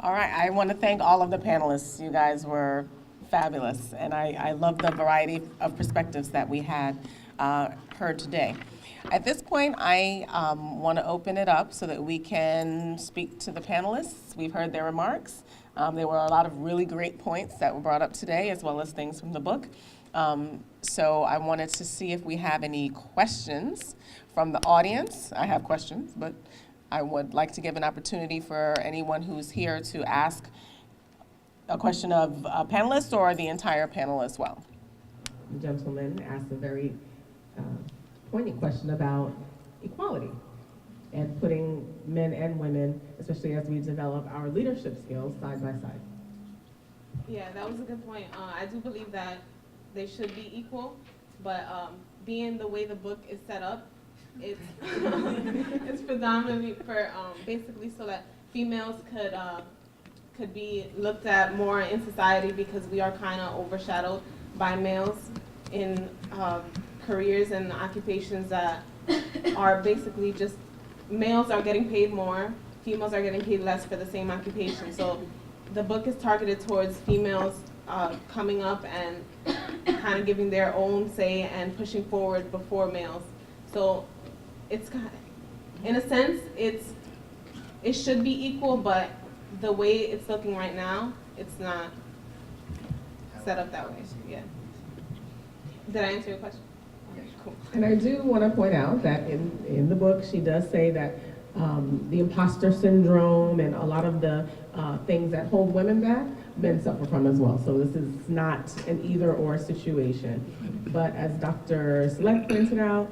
All right, I want to thank all of the panelists. You guys were fabulous, and I love the variety of perspectives that we had heard today. At this point, I want to open it up so that we can speak to the panelists. We've heard their remarks. There were a lot of really great points that were brought up today, as well as things from the book. So I wanted to see if we have any questions from the audience. I have questions, but I would like to give an opportunity for anyone who's here to ask a question of a panelist or the entire panel as well. The gentleman asked a very poignant question about equality and putting men and women, especially as we develop our leadership skills, side by side. Yeah, that was a good point. I do believe that they should be equal, but being the way the book is set up, it's it's predominantly for basically so that females could be looked at more in society, because we are kind of overshadowed by males in careers and occupations that are basically just males are getting paid more, females are getting paid less for the same occupation. So the book is targeted towards females coming up and kind of giving their own say and pushing forward before males. So it's kind of, in a sense, it should be equal, but the way it's looking right now, it's not set up that way. Yeah. Did I answer your question? Okay, cool. And I do want to point out that in the book, she does say that the imposter syndrome and a lot of the things that hold women back, men suffer from as well. So this is not an either-or situation. But as Dr. Select pointed out,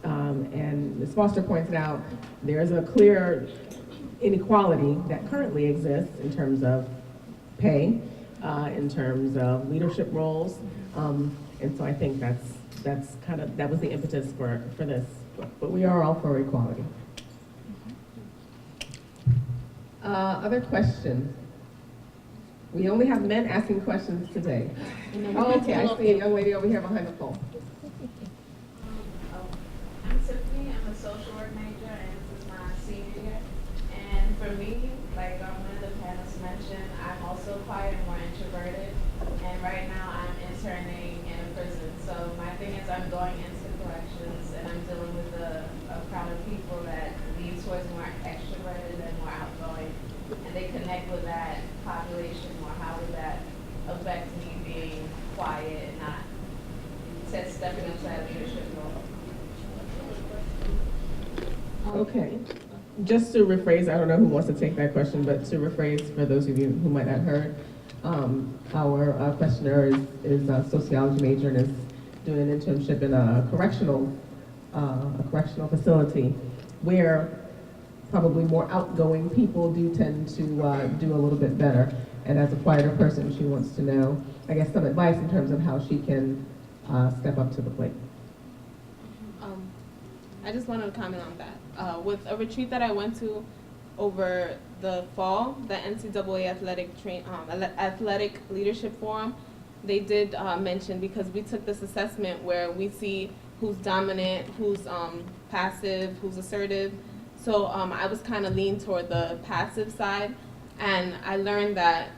and Ms. Foster pointed out, there is a clear inequality that currently exists in terms of pay, in terms of leadership roles. And so I think that was the impetus for this. But we are all for equality. Other questions? We only have men asking questions today. Oh, okay, I see a young lady over here behind the pole. I'm Tiffany. I'm a social work major, and this is my senior year. And for me, like one of the panelists mentioned, I'm also quiet and more introverted. And right now I'm interning in a prison. So my thing is I'm going into corrections and I'm dealing with a crowd of people that lean towards more extroverted and more outgoing. And they connect with that population more. How would that affect me being quiet and not stepping into that leadership role? Okay. Just to rephrase, I don't know who wants to take that question, but to rephrase for those of you who might not have heard, our questioner is a sociology major and is doing an internship in a correctional facility where probably more outgoing people do tend to do a little bit better. And as a quieter person, she wants to know, I guess, some advice in terms of how she can step up to the plate. I just wanted to comment on that. With a retreat that I went to over the fall, the NCAA Athletic Leadership Forum, they did mention, because we took this assessment where we see who's dominant, who's passive, who's assertive. So I was kind of leaning toward the passive side, and I learned that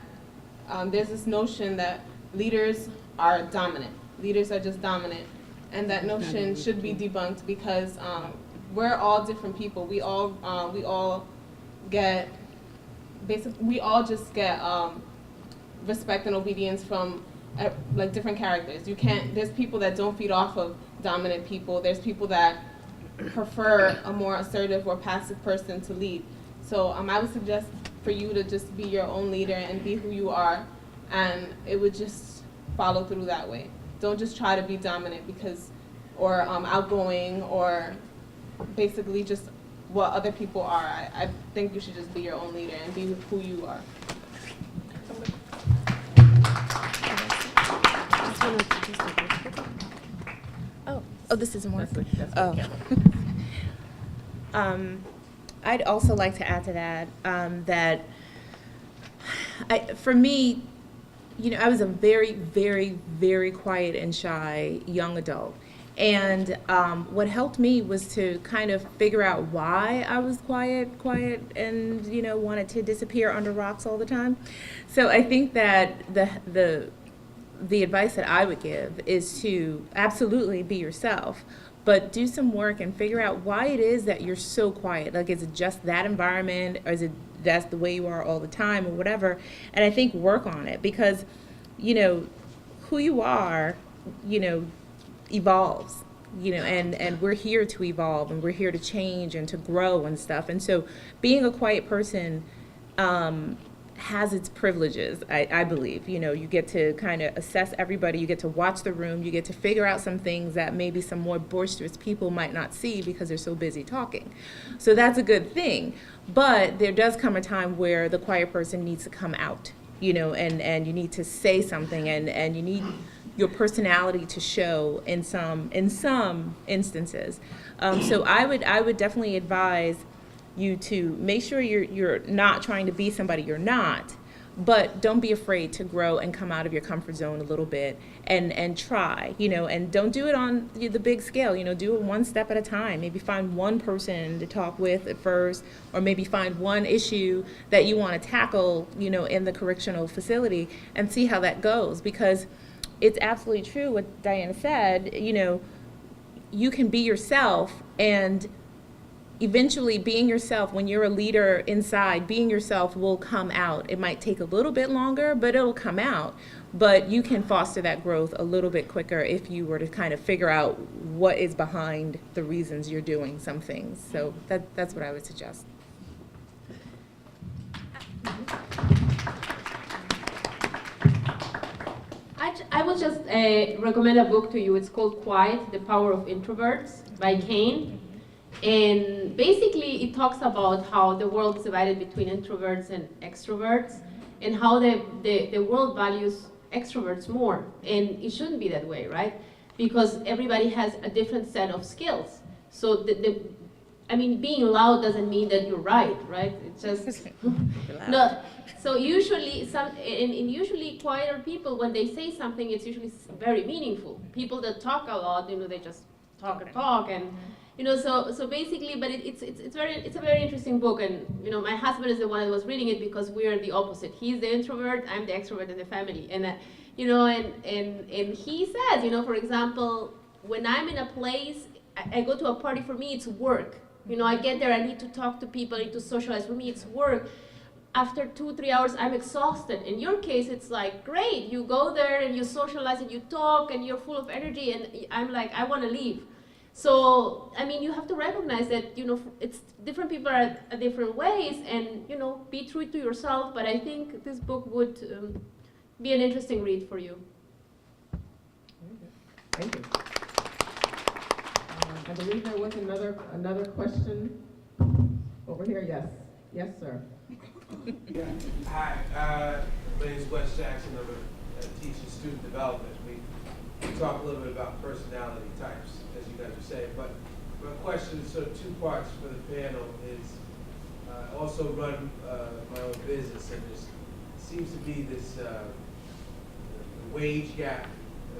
there's this notion that leaders are dominant. Leaders are just dominant. And that notion should be debunked because we're all different people. We all get respect and obedience from like different characters. There's people that don't feed off of dominant people. There's people that prefer a more assertive or passive person to lead. So I would suggest for you to just be your own leader and be who you are, and it would just follow through that way. Don't just try to be dominant or outgoing, or basically just what other people are. I think you should just be your own leader and be who you are. Oh, this isn't working. I'd also like to add to that that for me, I was a very, very, very quiet and shy young adult. And what helped me was to kind of figure out why I was quiet and, wanted to disappear under rocks all the time. So I think that the advice that I would give is to absolutely be yourself, but do some work and figure out why it is that you're so quiet. Like, is it just that environment, or is it that's the way you are all the time, or whatever? And I think work on it, because, who you are, evolves, and we're here to evolve, and we're here to change and to grow and stuff. And so being a quiet person has its privileges, I believe. You get to kind of assess everybody, you get to watch the room, you get to figure out some things that maybe some more boisterous people might not see because they're so busy talking. So that's a good thing. But there does come a time where the quiet person needs to come out, and you need to say something, and you need your personality to show in some instances. So I would definitely advise you to make sure you're not trying to be somebody you're not, but don't be afraid to grow and come out of your comfort zone a little bit and try, and don't do it on the big scale. Do it one step at a time. Maybe find one person to talk with at first, or maybe find one issue that you want to tackle, in the correctional facility, and see how that goes. Because it's absolutely true what Diana said. You can be yourself, and eventually being yourself, when you're a leader inside, being yourself will come out. It might take a little bit longer, but it'll come out. But you can foster that growth a little bit quicker if you were to kind of figure out what is behind the reasons you're doing some things. So that's what I would suggest. I would just recommend a book to you. It's called Quiet, The Power of Introverts by Kane. And basically it talks about how the world is divided between introverts and extroverts, and how the world values extroverts more. And it shouldn't be that way, right? Because everybody has a different set of skills. So being loud doesn't mean that you're right? It's just no. So usually usually quieter people, when they say something, it's usually very meaningful. People that talk a lot, they just talk and talk, You know, so basically, but it's a very interesting book, and you know, my husband is the one that was reading it because we are the opposite. He's the introvert, I'm the extrovert in the family, and you know, and he says, you know, for example, when I'm in a place, I go to a party. For me, it's work. You know, I get there, I need to talk to people, I need to socialize. For me, it's work. After 2-3 hours, I'm exhausted. In your case, it's like, great, you go there and you socialize and you talk and you're full of energy, and I'm like, I want to leave. So, I mean, you have to recognize that, you know, it's different people are different ways, and, you know, be true to yourself, but I think this book would be an interesting read for you. Thank you. I believe there was another question over here. Yes. Yes, sir. Hi, my name is Wes Jackson. I'm a teacher student development. We talk a little bit about personality types, as you guys are saying, but my question is sort of two parts for the panel. Is I also run my own business, and there seems to be this wage gap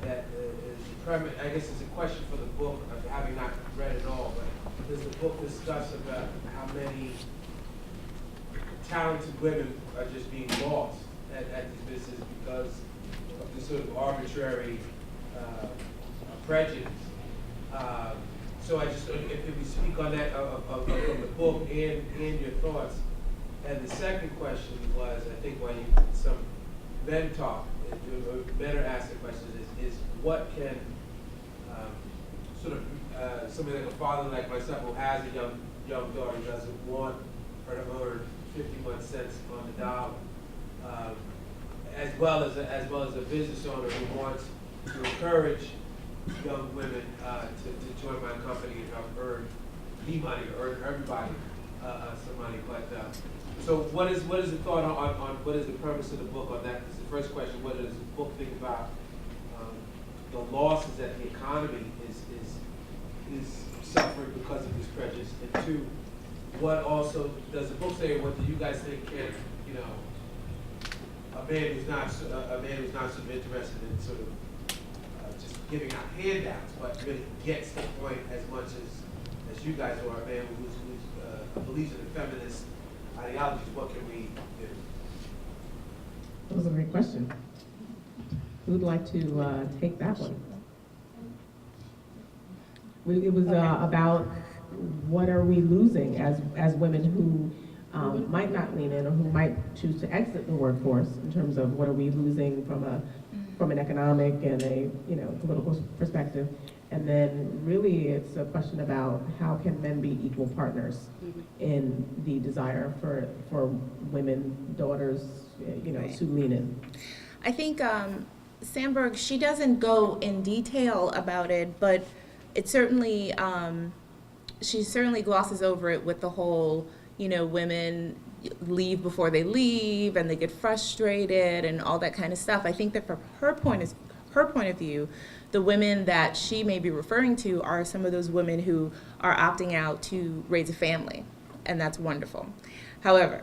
that is prevalent. I guess it's a question for the book, having not read it all, but does the book discuss about how many talented women are just being lost at these businesses because of this sort of arbitrary prejudice? So I just, if we speak on that from the book and your thoughts. And the second question was, I think when some men talk, men are asking questions, is what can sort of somebody like a father like myself who has a young daughter doesn't want her to earn 51 cents on the dollar, as well as a business owner who wants to encourage young women to join my company and help earn me money or earn everybody some money. But so what is the thought on what is the purpose of the book on that? This is the first question. What does the book think about the losses that the economy is suffering because of this prejudice? And two, what also does the book say, or what do you guys think can, you know, a man who's not sort of interested in sort of just giving out handouts, but really gets the point as much as you guys are, a man who believes in the feminist ideologies, what can we do? That was a great question. Who would like to take that one? It was about what are we losing as women who might not lean in or who might choose to exit the workforce, in terms of what are we losing from an economic and a political perspective. And then really it's a question about how can men be equal partners in the desire for women, daughters, to lean in. I think Sandberg, she doesn't go in detail about it, but it certainly, she certainly glosses over it with the whole, women leave before they leave and they get frustrated and all that kind of stuff. I think that from her point of view, the women that she may be referring to are some of those women who are opting out to raise a family, and that's wonderful. However,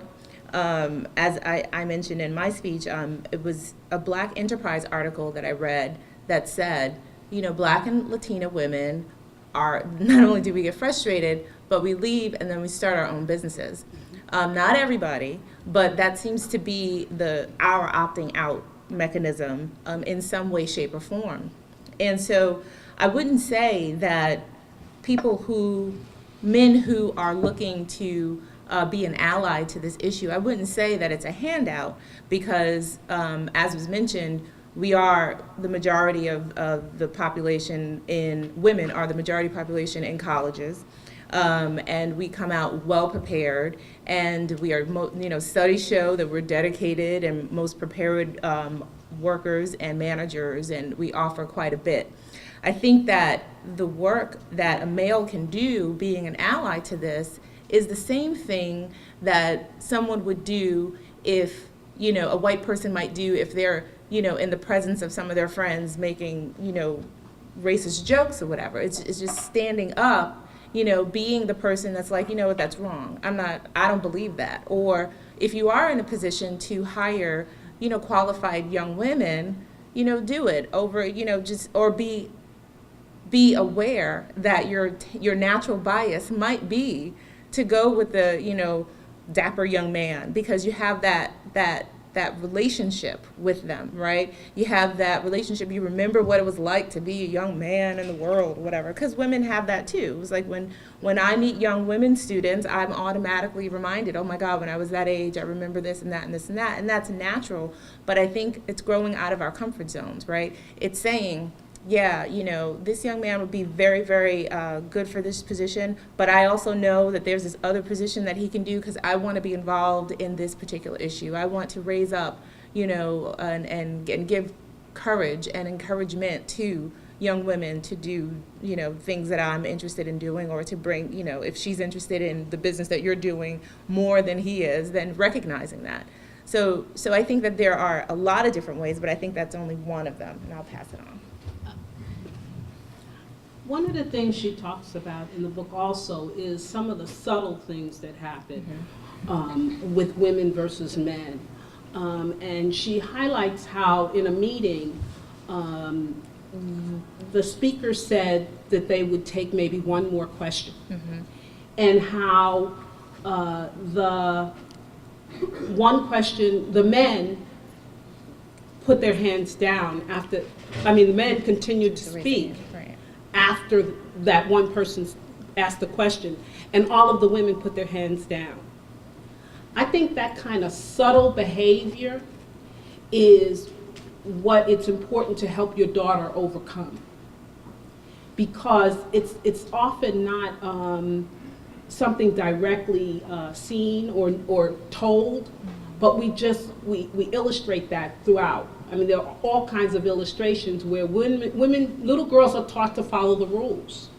as I mentioned in my speech, it was a Black Enterprise article that I read that said, Black and Latina women are, not only do we get frustrated, but we leave and then we start our own businesses. Not everybody, but that seems to be our opting out mechanism in some way, shape, or form. And so I wouldn't say that men who are looking to be an ally to this issue, I wouldn't say that it's a handout, because as was mentioned, we are the majority of the population women are the majority population in colleges. And we come out well prepared, and we are, studies show that we're dedicated and most prepared workers and managers, and we offer quite a bit. I think that the work that a male can do, being an ally to this, is the same thing that someone would do if, a white person might do if they're, in the presence of some of their friends making, racist jokes or whatever. It's just standing up, being the person that's like, what, that's wrong. I don't believe that. Or if you are in a position to hire, qualified young women, do it over, or be be aware that your natural bias might be to go with the, you know, dapper young man, because you have that relationship with them, right? You have that relationship, you remember what it was like to be a young man in the world, whatever, because women have that too. It's like when I meet young women students, I'm automatically reminded, oh my God, when I was that age, I remember this and that and this and that, and that's natural, but I think it's growing out of our comfort zones, right? It's saying, yeah, you know, this young man would be very, very good for this position, but I also know that there's this other position that he can do because I want to be involved in this particular issue. I want to raise up, you know, and give courage and encouragement to young women to do, you know, things that I'm interested in doing, or to bring, you know, if she's interested in the business that you're doing more than he is, then recognizing that. So I think that there are a lot of different ways, but I think that's only one of them, and I'll pass it on. One of the things she talks about in the book also is some of the subtle things that happen with women versus men. And she highlights how in a meeting, the speaker said that they would take maybe one more question. And how the one question, the men put their hands down after, the men continued to speak after that one person asked the question, and all of the women put their hands down. I think that kind of subtle behavior is what it's important to help your daughter overcome, because it's often not something directly seen or told, but we illustrate that throughout. I mean, there are all kinds of illustrations where little girls are taught to follow the rules.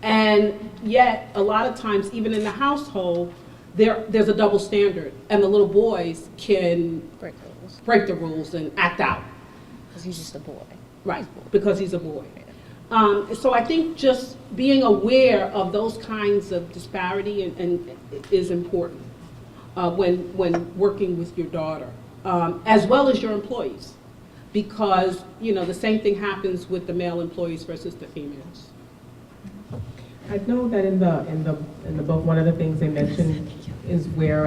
And yet, a lot of times, even in the household, there's a double standard, and the little boys can break the rules and act out. Because he's just a boy. Right, because he's a boy. So I think just being aware of those kinds of disparity and is important when working with your daughter. As well as your employees, because you know the same thing happens with the male employees versus the females. I know that in the book, one of the things they mentioned is where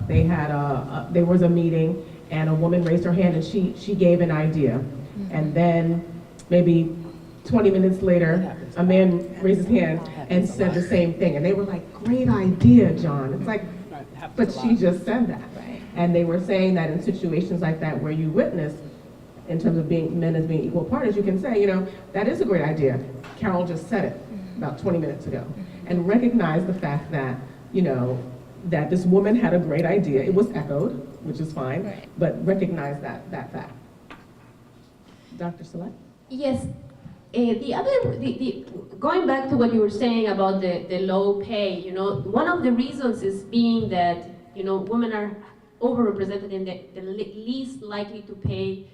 there was a meeting and a woman raised her hand and she gave an idea, and then maybe 20 minutes later, a man raised his hand and said the same thing, and they were like, "Great idea, John." It's like, but she just said that. And they were saying that in situations like that where you witness, in terms of men as being equal partners, you can say, you know, that is a great idea. Carol just said it about 20 minutes ago. And recognize the fact that, you know, that this woman had a great idea. It was echoed, which is fine, but recognize that fact. Dr. Select? Yes. Going back to what you were saying about the low pay, you know, one of the reasons is being that, you know, women are overrepresented in the least likely to pay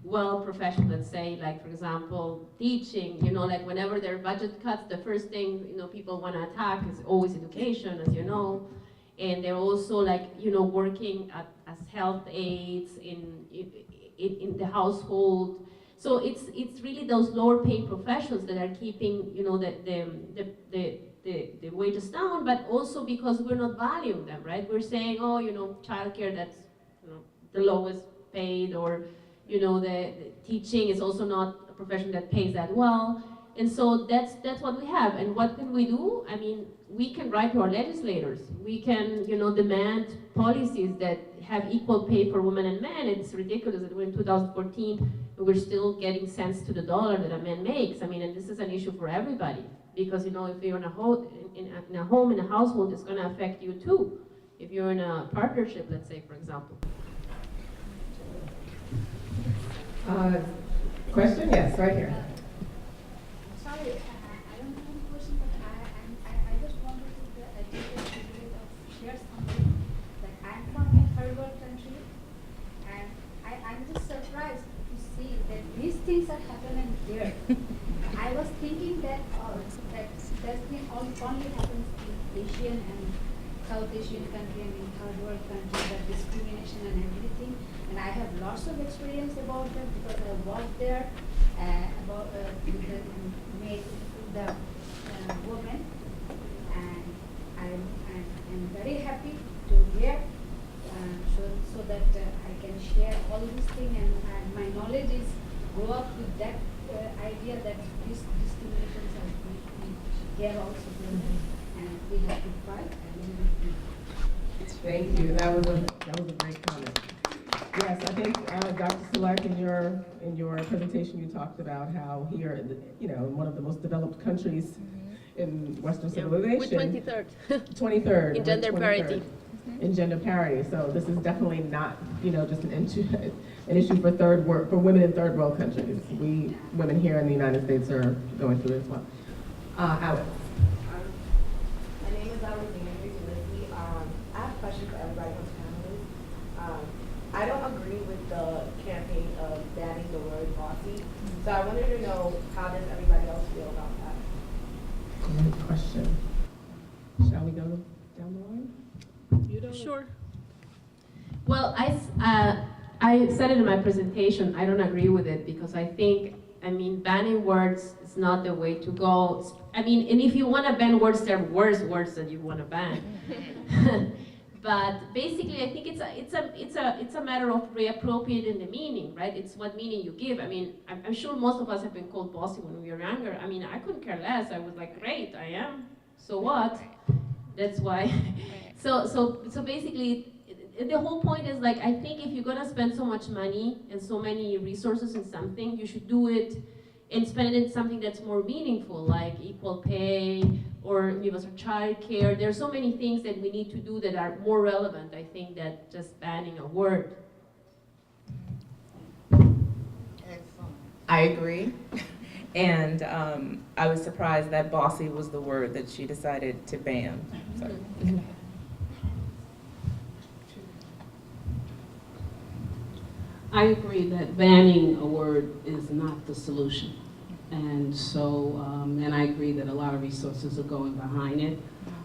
well profession, let's say, like for example, teaching, you know, like whenever there are budget cuts, the first thing, you know, people want to attack is always education, as you know, and they're also like, you know, working as health aides in the household. So it's really those lower paid professions that are keeping, you know, the wages down, but also because we're not valuing them, right? We're saying, oh, you know, childcare, that's, you know, the lowest paid, or, you know, the teaching is also not a profession that pays that well. And so that's what we have. And what can we do? I mean, we can write to our legislators. We can, you know, demand policies that have equal pay for women and men. It's ridiculous that we're in 2014 and we're still getting cents to the dollar that a man makes. I mean, and this is an issue for everybody. Because, you know, if you're in a home, in a household, it's going to affect you too. If you're in a partnership, let's say, for example. Question? Yes, right here. Sorry, I don't have any question, but I just wanted to share something. Like, I'm from a third world country, and I'm just surprised to see that these things are happening here. I was thinking that that thing only happens in Asian and South Asian country and in third world countries, that discrimination and everything. And I have lots of experience about that because I worked there, with the made the women, and I'm very happy to hear, so that I can share all these things, and my knowledge is grow up with that idea that these discriminations are here also, and we have to fight, and we will be. Thank you. That was a great comment. Yes, I think Dr. Selak, in your presentation, you talked about how here, in one of the most developed countries in Western civilization, we're 23rd. 23rd In gender 23rd, parity. in gender parity. So this is definitely not, just an issue for women in third world countries. We women here in the United States are going through it as well. Alex. My name is Alexina. I have a question for everybody on the panelists. I don't agree with the campaign of banning the word bossy, so I wanted to know, how does everybody else feel about that? Great question. Shall we go down the line? Sure. Well, I said it in my presentation. I don't agree with it because I think, banning words is not the way to go. And if you want to ban words, there are worse words that you want to ban. But basically, I think it's a matter of reappropriating the meaning, right? It's what meaning you give. I'm sure most of us have been called bossy when we were younger. I couldn't care less. I was like, great, I am. So what? That's why. So basically, the whole point is, like, I think if you're gonna spend so much money and so many resources in something, you should do it and spend it in something that's more meaningful, like equal pay or universal child care. There are so many things that we need to do that are more relevant, I think, than just banning a word. I agree. And I was surprised that bossy was the word that she decided to ban. So. I agree that banning a word is not the solution. And so, and I agree that a lot of resources are going behind it.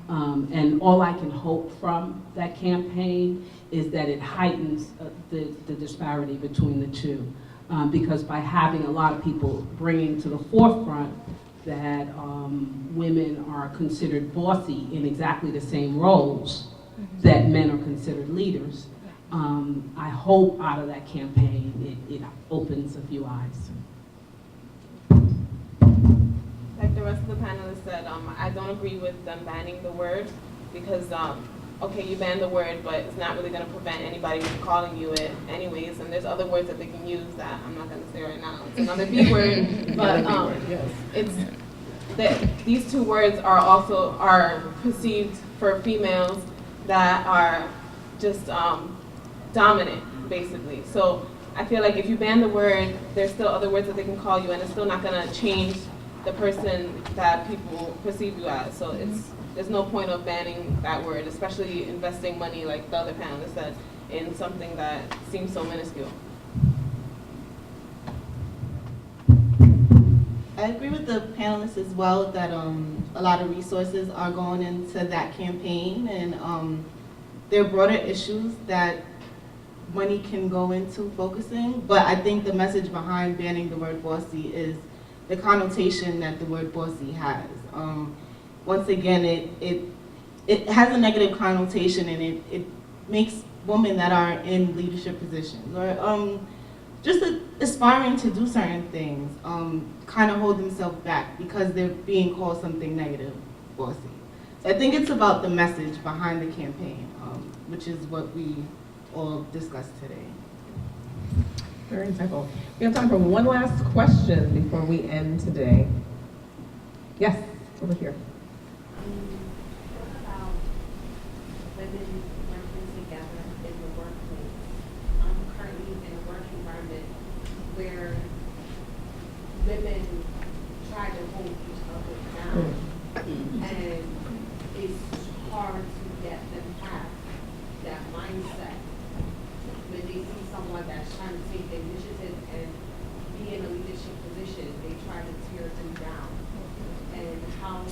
And all I can hope from that campaign is that it heightens the disparity between the two. Because by having a lot of people bringing to the forefront that women are considered bossy in exactly the same roles that men are considered leaders, I hope out of that campaign it opens a few eyes. Like the rest of the panelists said, I don't agree with them banning the word because, okay, you ban the word, but it's not really going to prevent anybody from calling you it anyways, and there's other words that they can use that I'm not going to say right now. It's another B word, but it's that these two words are perceived for females that are just dominant, basically. So I feel like if you ban the word, there's still other words that they can call you, and it's still not going to change the person that people perceive you as. So there's no point of banning that word, especially investing money, like the other panelists said, in something that seems so minuscule. I agree with the panelists as well that a lot of resources are going into that campaign, and there are broader issues that money can go into focusing, but I think the message behind banning the word bossy is the connotation that the word bossy has. Once again, it has a negative connotation, and it makes women that are in leadership positions or just aspiring to do certain things kind of hold themselves back because they're being called something negative, bossy. So I think it's about the message behind the campaign, which is what we all discussed today. Very insightful. We have time for one last question before we end today. Yes, over here. What about women working together in the workplace? I'm currently in a work environment where women try to hold each other down, and it's hard to get them past that mindset. When they see someone that's trying to take the initiative and be in a leadership position, they try to tear them down. And how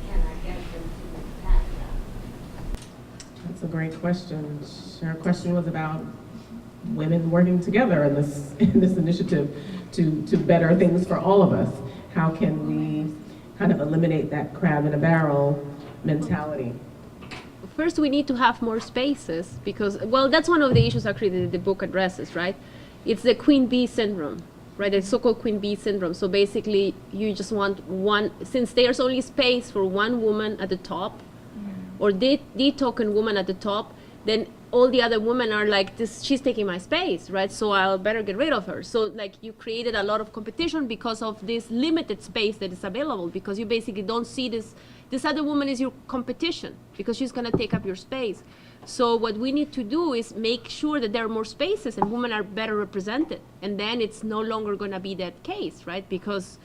can I get them to move past that? That's a great question. Our question was about women working together in this initiative to better things for all of us. How can we kind of eliminate that crab in a barrel mentality? First, we need to have more spaces because, well, that's one of the issues actually that the book addresses, right? It's the queen bee syndrome, right? The so-called queen bee syndrome. So basically, you just want one, since there's only space for one woman at the top, or the token woman at the top, then all the other women are like, this, she's taking my space, right? So I'll better get rid of her. So like you created a lot of competition because of this limited space that is available, because you basically don't see this other woman is your competition because she's gonna take up your space. So what we need to do is make sure that there are more spaces and women are better represented. And then it's no longer gonna be that case, right? Because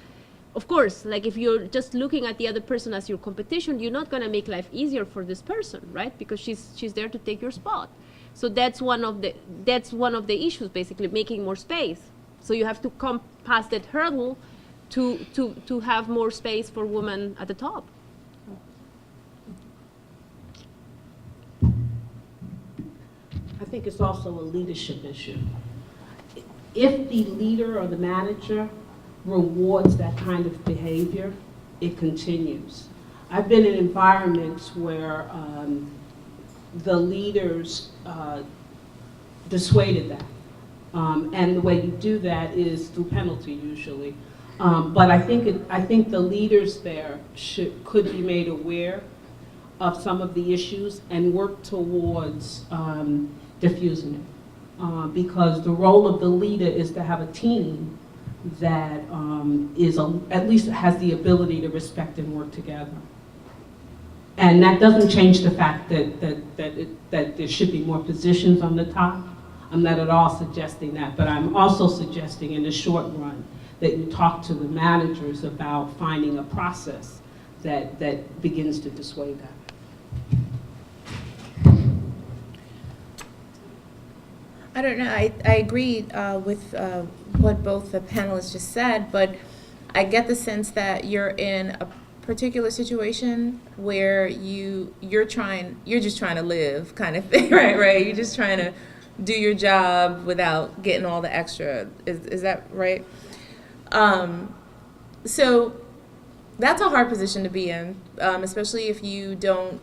of course, like if you're just looking at the other person as your competition, you're not gonna make life easier for this person, right? Because she's there to take your spot. So that's one of the issues, basically, making more space. So you have to come past that hurdle to have more space for women at the top. I think it's also a leadership issue. If the leader or the manager rewards that kind of behavior, it continues. I've been in environments where the leaders dissuaded that. And the way you do that is through penalty usually. But I think the leaders there could be made aware of some of the issues and work towards diffusing it. Because the role of the leader is to have a team that at least has the ability to respect and work together. And that doesn't change the fact that there should be more positions on the top. I'm not at all suggesting that, but I'm also suggesting in the short run that you talk to the managers about finding a process that begins to dissuade that. I don't know. I agree with what both the panelists just said, but I get the sense that you're in a particular situation where you're just trying to live, kind of thing, right? You're just trying to do your job without getting all the extra. Is that right? So that's a hard position to be in, especially if you don't,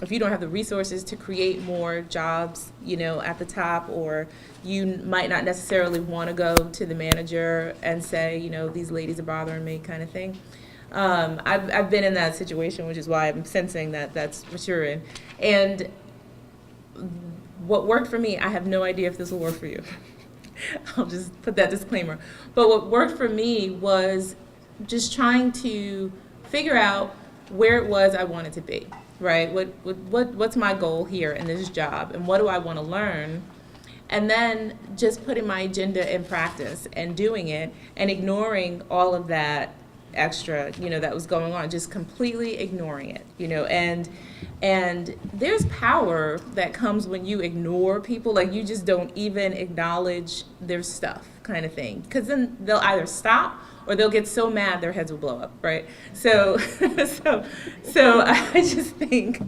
if you don't have the resources to create more jobs, at the top, or you might not necessarily want to go to the manager and say, these ladies are bothering me, kind of thing. I've been in that situation, which is why I'm sensing that that's what you're in. And what worked for me, I have no idea if this will work for you. I'll just put that disclaimer. But what worked for me was just trying to figure out where it was I wanted to be. Right? What's my goal here in this job, and what do I want to learn? And then just putting my agenda in practice and doing it, and ignoring all of that extra, that was going on, just completely ignoring it, and there's power that comes when you ignore people, like you just don't even acknowledge their stuff, kind of thing, because then they'll either stop or they'll get so mad their heads will blow up, right? So I just think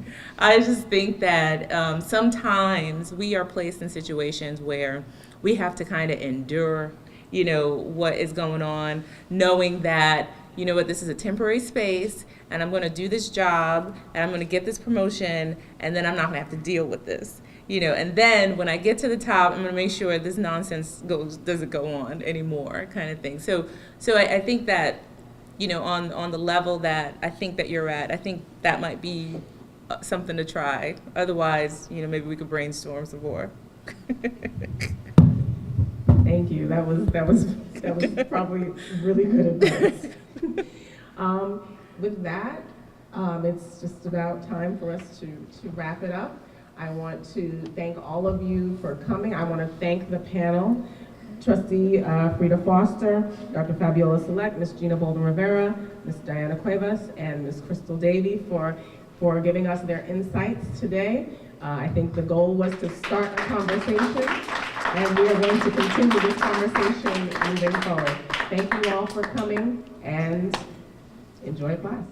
that sometimes we are placed in situations where we have to kind of endure, what is going on, knowing that, this is a temporary space, and I'm going to do this job, and I'm going to get this promotion, and then I'm not going to have to deal with this. And then when I get to the top, I'm going to make sure this nonsense doesn't go on anymore, kind of thing. So I think that, on the level that I think that you're at, I think that might be something to try. Otherwise, maybe we could brainstorm some more. Thank you. That was probably really good advice. With that, it's just about time for us to wrap it up. I want to thank all of you for coming. I want to thank the panel, Trustee Frida Foster, Dr. Fabiola Select, Ms. Gina Bolden-Rivera, Ms. Diana Cuevas, and Ms. Crystal Davey for giving us their insights today. I think the goal was to start a conversation, and we are going to continue this conversation moving forward. Thank you all for coming, and enjoy class.